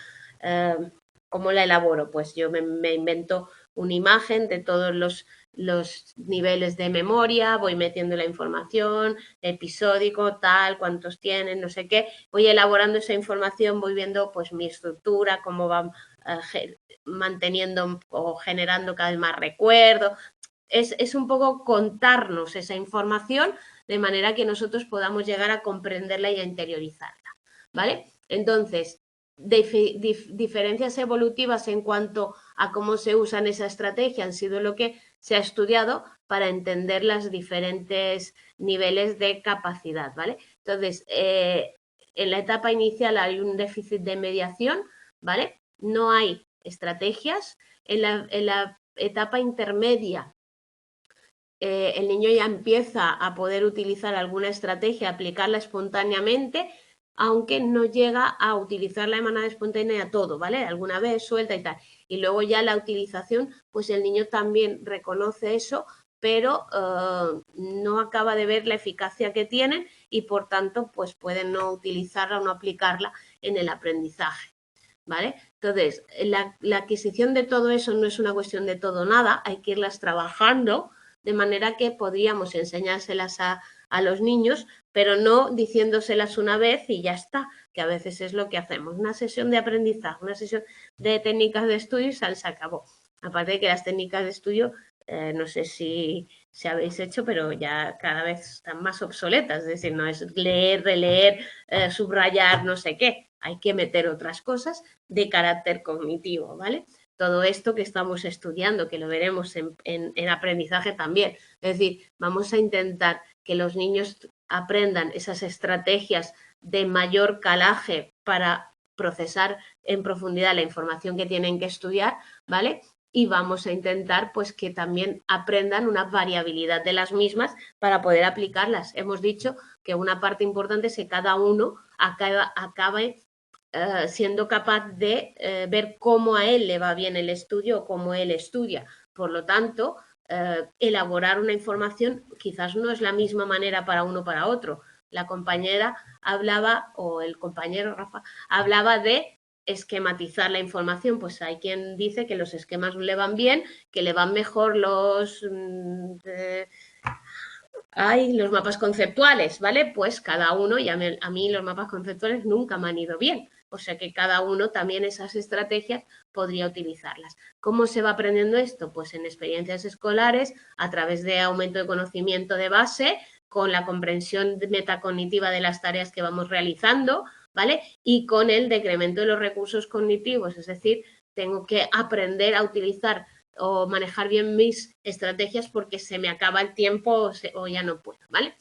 ¿cómo la elaboro? Pues yo me invento una imagen de todos los niveles de memoria, voy metiendo la información, episódico, tal, cuántos tienen, no sé qué, voy elaborando esa información, voy viendo pues mi estructura, cómo va manteniendo o generando cada vez más recuerdo. Es un poco contarnos esa información de manera que nosotros podamos llegar a comprenderla y a interiorizarla, ¿vale? Entonces, diferencias evolutivas en cuanto a cómo se usan esa estrategia han sido lo que se ha estudiado para entender los diferentes niveles de capacidad, ¿vale? Entonces, en la etapa inicial hay un déficit de mediación, ¿vale? No hay estrategias. En la etapa intermedia el niño ya empieza a poder utilizar alguna estrategia, aplicarla espontáneamente, aunque no llega a utilizarla de manera espontánea todo, ¿vale? Alguna vez suelta y tal. Y luego ya la utilización, pues el niño también reconoce eso, pero no acaba de ver la eficacia que tienen y por tanto pues puede no utilizarla o no aplicarla en el aprendizaje, ¿vale? Entonces, la adquisición de todo eso no es una cuestión de todo o nada, hay que irlas trabajando de manera que podríamos enseñárselas a los niños, pero no diciéndoselas una vez y ya está, que a veces es lo que hacemos. Una sesión de aprendizaje, una sesión de técnicas de estudio y se acabó. Aparte de que las técnicas de estudio, no sé si habéis hecho, pero ya cada vez están más obsoletas, es decir, no es leer, releer, subrayar, no sé qué, hay que meter otras cosas de carácter cognitivo, ¿vale? Todo esto que estamos estudiando, que lo veremos en aprendizaje también. Es decir, vamos a intentar que los niños aprendan esas estrategias de mayor calaje para procesar en profundidad la información que tienen que estudiar, ¿vale? Y vamos a intentar pues que también aprendan una variabilidad de las mismas para poder aplicarlas. Hemos dicho que una parte importante es que cada uno acabe siendo capaz de ver cómo a él le va bien el estudio o cómo él estudia. Por lo tanto, elaborar una información quizás no es la misma manera para uno para otro. La compañera hablaba, o el compañero Rafa, hablaba de esquematizar la información. Pues hay quien dice que los esquemas le van bien, que le van mejor los los mapas conceptuales, ¿vale? Pues cada uno, y a mí los mapas conceptuales nunca me han ido bien. O sea que cada uno también esas estrategias podría utilizarlas. ¿Cómo se va aprendiendo esto? Pues en experiencias escolares, a través de aumento de conocimiento de base, con la comprensión metacognitiva de las tareas que vamos realizando, ¿vale? Y con el decremento de los recursos cognitivos, es decir, tengo que aprender a utilizar o manejar bien mis estrategias porque se me acaba el tiempo o ya no puedo, ¿vale?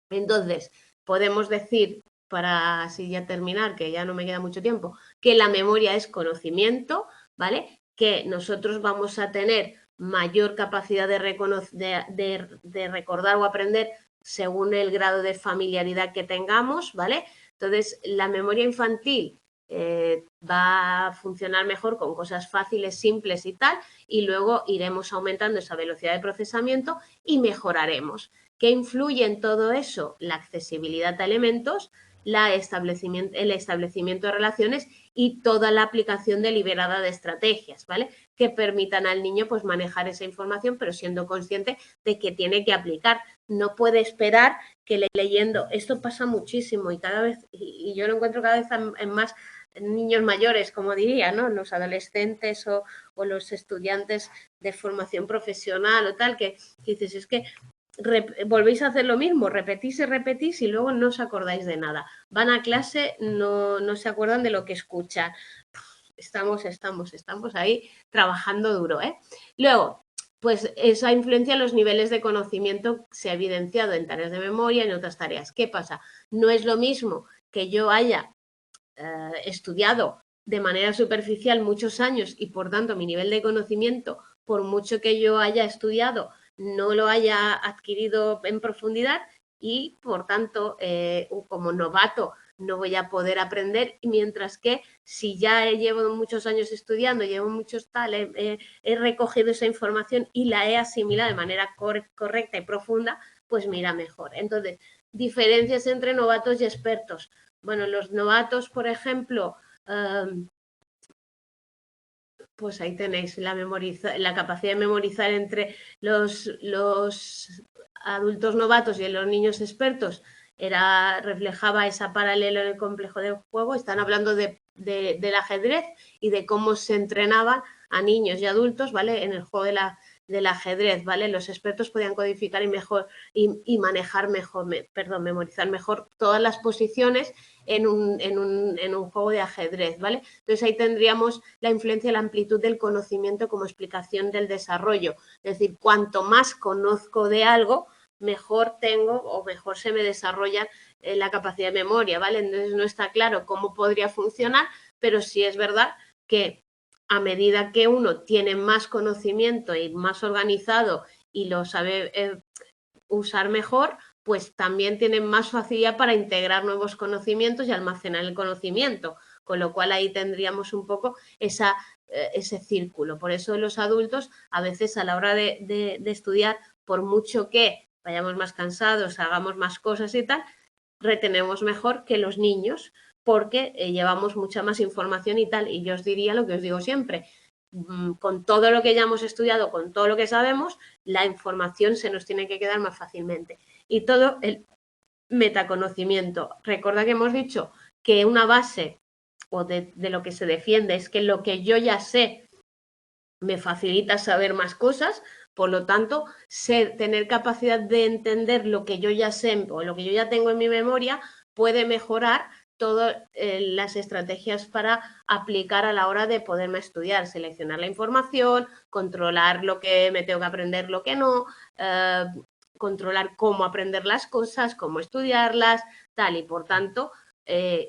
Entonces, podemos decir, para así ya terminar, que ya no me queda mucho tiempo, que la memoria es conocimiento, ¿vale? Que nosotros vamos a tener mayor capacidad de recordar o aprender según el grado de familiaridad que tengamos, ¿vale? Entonces, la memoria infantil va a funcionar mejor con cosas fáciles, simples y tal, y luego iremos aumentando esa velocidad de procesamiento y mejoraremos. ¿Qué influye en todo eso? La accesibilidad a elementos, el establecimiento de relaciones y toda la aplicación deliberada de estrategias, ¿vale? Que permitan al niño pues manejar esa información, pero siendo consciente de que tiene que aplicar. No puede esperar que leyendo, esto pasa muchísimo y cada vez, y yo lo encuentro cada vez en más niños mayores, como diría, ¿no? Los adolescentes o los estudiantes de formación profesional o tal, que dices, es que volvéis a hacer lo mismo, repetís y repetís y luego no os acordáis de nada. Van a clase, no se acuerdan de lo que escuchan. Estamos ahí trabajando duro, ¿eh? Luego, pues esa influencia en los niveles de conocimiento se ha evidenciado en tareas de memoria y en otras tareas. ¿Qué pasa? No es lo mismo que yo haya estudiado de manera superficial muchos años y por tanto mi nivel de conocimiento, por mucho que yo haya estudiado, no lo haya adquirido en profundidad y por tanto como novato no voy a poder aprender, mientras que si ya llevo muchos años estudiando, llevo muchos tal, he recogido esa información y la he asimilado de manera correcta y profunda, pues mira mejor. Entonces, diferencias entre novatos y expertos. Bueno, los novatos, por ejemplo, pues ahí tenéis la capacidad de memorizar entre los adultos novatos y los niños expertos, reflejaba esa paralela en el complejo de juego. Están hablando del ajedrez y de cómo se entrenaban a niños y adultos, ¿vale? En el juego del ajedrez, ¿vale? Los expertos podían codificar y manejar mejor, memorizar mejor todas las posiciones en un juego de ajedrez, ¿vale? Entonces ahí tendríamos la influencia y la amplitud del conocimiento como explicación del desarrollo. Es decir, cuanto más conozco de algo, mejor tengo o mejor se me desarrolla la capacidad de memoria, ¿vale? Entonces no está claro cómo podría funcionar, pero sí es verdad que a medida que uno tiene más conocimiento y más organizado y lo sabe usar mejor, pues también tienen más facilidad para integrar nuevos conocimientos y almacenar el conocimiento, con lo cual ahí tendríamos un poco ese círculo. Por eso los adultos a veces a la hora de estudiar, por mucho que vayamos más cansados, hagamos más cosas y tal, retenemos mejor que los niños porque llevamos mucha más información y tal. Y yo os diría lo que os digo siempre, con todo lo que ya hemos estudiado, con todo lo que sabemos, la información se nos tiene que quedar más fácilmente. Y todo el metaconocimiento. Recuerda que hemos dicho que una base o de lo que se defiende es que lo que yo ya sé me facilita saber más cosas, por lo tanto, tener capacidad de entender lo que yo ya sé o lo que yo ya tengo en mi memoria puede mejorar todas las estrategias para aplicar a la hora de poderme estudiar, seleccionar la información, controlar lo que me tengo que aprender, lo que no, controlar cómo aprender las cosas, cómo estudiarlas, tal, y por tanto,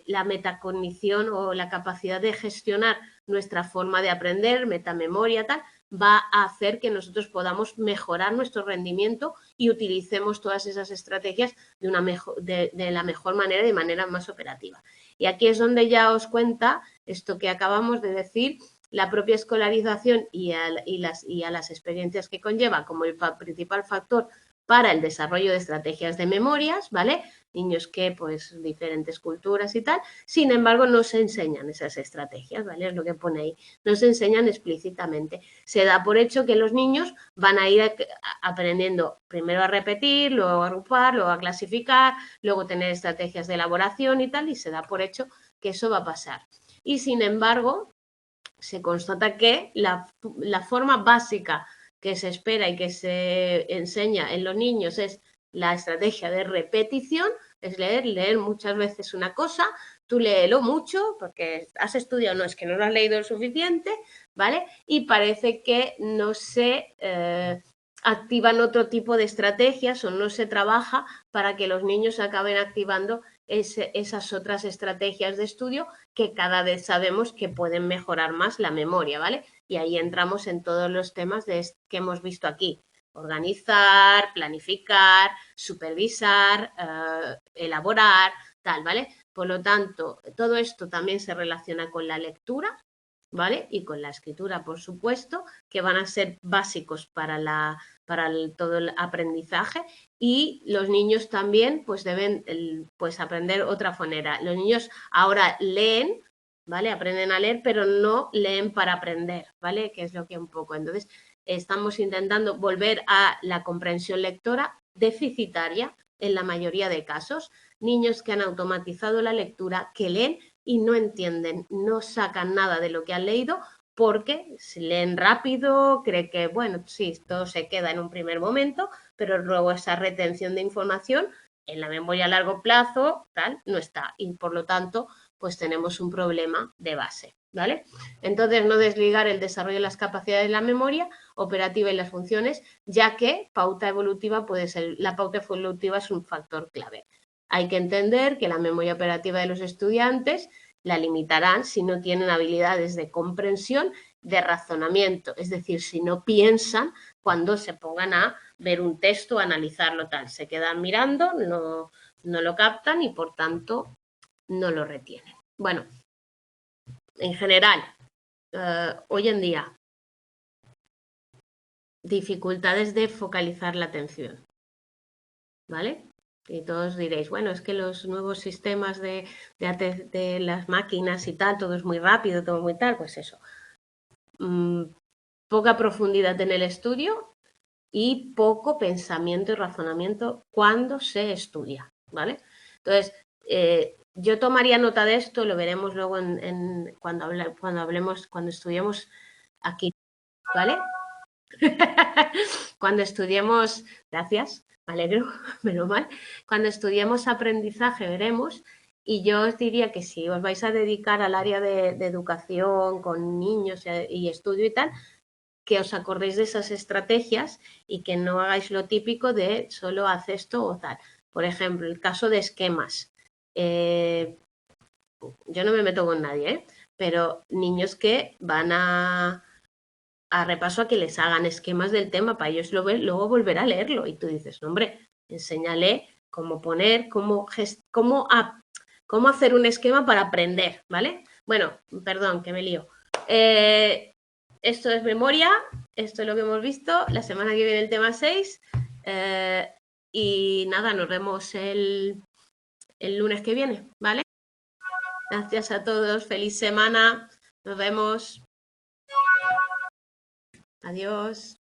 la metacognición o la capacidad de gestionar nuestra forma de aprender, metamemoria, tal, va a hacer que nosotros podamos mejorar nuestro rendimiento y utilicemos todas esas estrategias de la mejor manera y de manera más operativa. Y aquí es donde ya os cuenta esto que acabamos de decir, la propia escolarización y a las experiencias que conlleva como el principal factor para el desarrollo de estrategias de memorias, ¿vale? Niños que, pues, diferentes culturas y tal, sin embargo, no se enseñan esas estrategias, ¿vale? Es lo que pone ahí, no se enseñan explícitamente. Se da por hecho que los niños van a ir aprendiendo primero a repetir, luego a agrupar, luego a clasificar, luego tener estrategias de elaboración y tal, y se da por hecho que eso va a pasar. Y sin embargo, se constata que la forma básica que se espera y que se enseña en los niños es la estrategia de repetición, es leer muchas veces una cosa, tú léelo mucho porque has estudiado, no es que no lo has leído lo suficiente, ¿vale? Y parece que no se activan otro tipo de estrategias o no se trabaja para que los niños acaben activando esas otras estrategias de estudio que cada vez sabemos que pueden mejorar más la memoria, ¿vale? Y ahí entramos en todos los temas que hemos visto aquí. Organizar, planificar, supervisar, elaborar, tal, ¿vale? Por lo tanto, todo esto también se relaciona con la lectura, ¿vale? Y con la escritura, por supuesto, que van a ser básicos para todo el aprendizaje, y los niños también pues deben pues aprender otra manera. Los niños ahora leen, ¿vale? Aprenden a leer, pero no leen para aprender, ¿vale? Que es lo que un poco. Entonces, estamos intentando volver a la comprensión lectora deficitaria en la mayoría de casos. Niños que han automatizado la lectura, que leen y no entienden, no sacan nada de lo que han leído porque se leen rápido, cree que, bueno, sí, todo se queda en un primer momento, pero luego esa retención de información en la memoria a largo plazo, tal, no está. Y por lo tanto, pues tenemos un problema de base, ¿vale? Entonces, no desligar el desarrollo de las capacidades de la memoria operativa y las funciones, ya que pauta evolutiva la pauta evolutiva es un factor clave. Hay que entender que la memoria operativa de los estudiantes la limitarán si no tienen habilidades de comprensión, de razonamiento, es decir, si no piensan cuando se pongan a ver un texto, a analizarlo tal, se quedan mirando, no lo captan y por tanto no lo retienen. Bueno, en general, hoy en día, dificultades de focalizar la atención, ¿vale? Y todos diréis, bueno, es que los nuevos sistemas de las máquinas y tal, todo es muy rápido, todo muy tal, pues eso. Poca profundidad en el estudio y poco pensamiento y razonamiento cuando se estudia, ¿vale? Entonces, yo tomaría nota de esto, lo veremos luego cuando estudiemos aquí, ¿vale? Cuando estudiemos, gracias, me alegro, menos mal, cuando estudiemos aprendizaje veremos, y yo os diría que si os vais a dedicar al área de educación con niños y estudio y tal, que os acordéis de esas estrategias y que no hagáis lo típico de solo haz esto o tal. Por ejemplo, el caso de esquemas. Yo no me meto con nadie, pero niños que van a a repaso a que les hagan esquemas del tema para ellos luego volver a leerlo. Y tú dices, no, hombre, enséñale cómo poner, cómo hacer un esquema para aprender, ¿vale? Bueno, perdón, que me lío. Esto es memoria, esto es lo que hemos visto. La semana que viene el tema 6. Y nada, nos vemos el lunes que viene, ¿vale? Gracias a todos, feliz semana, nos vemos. Adiós.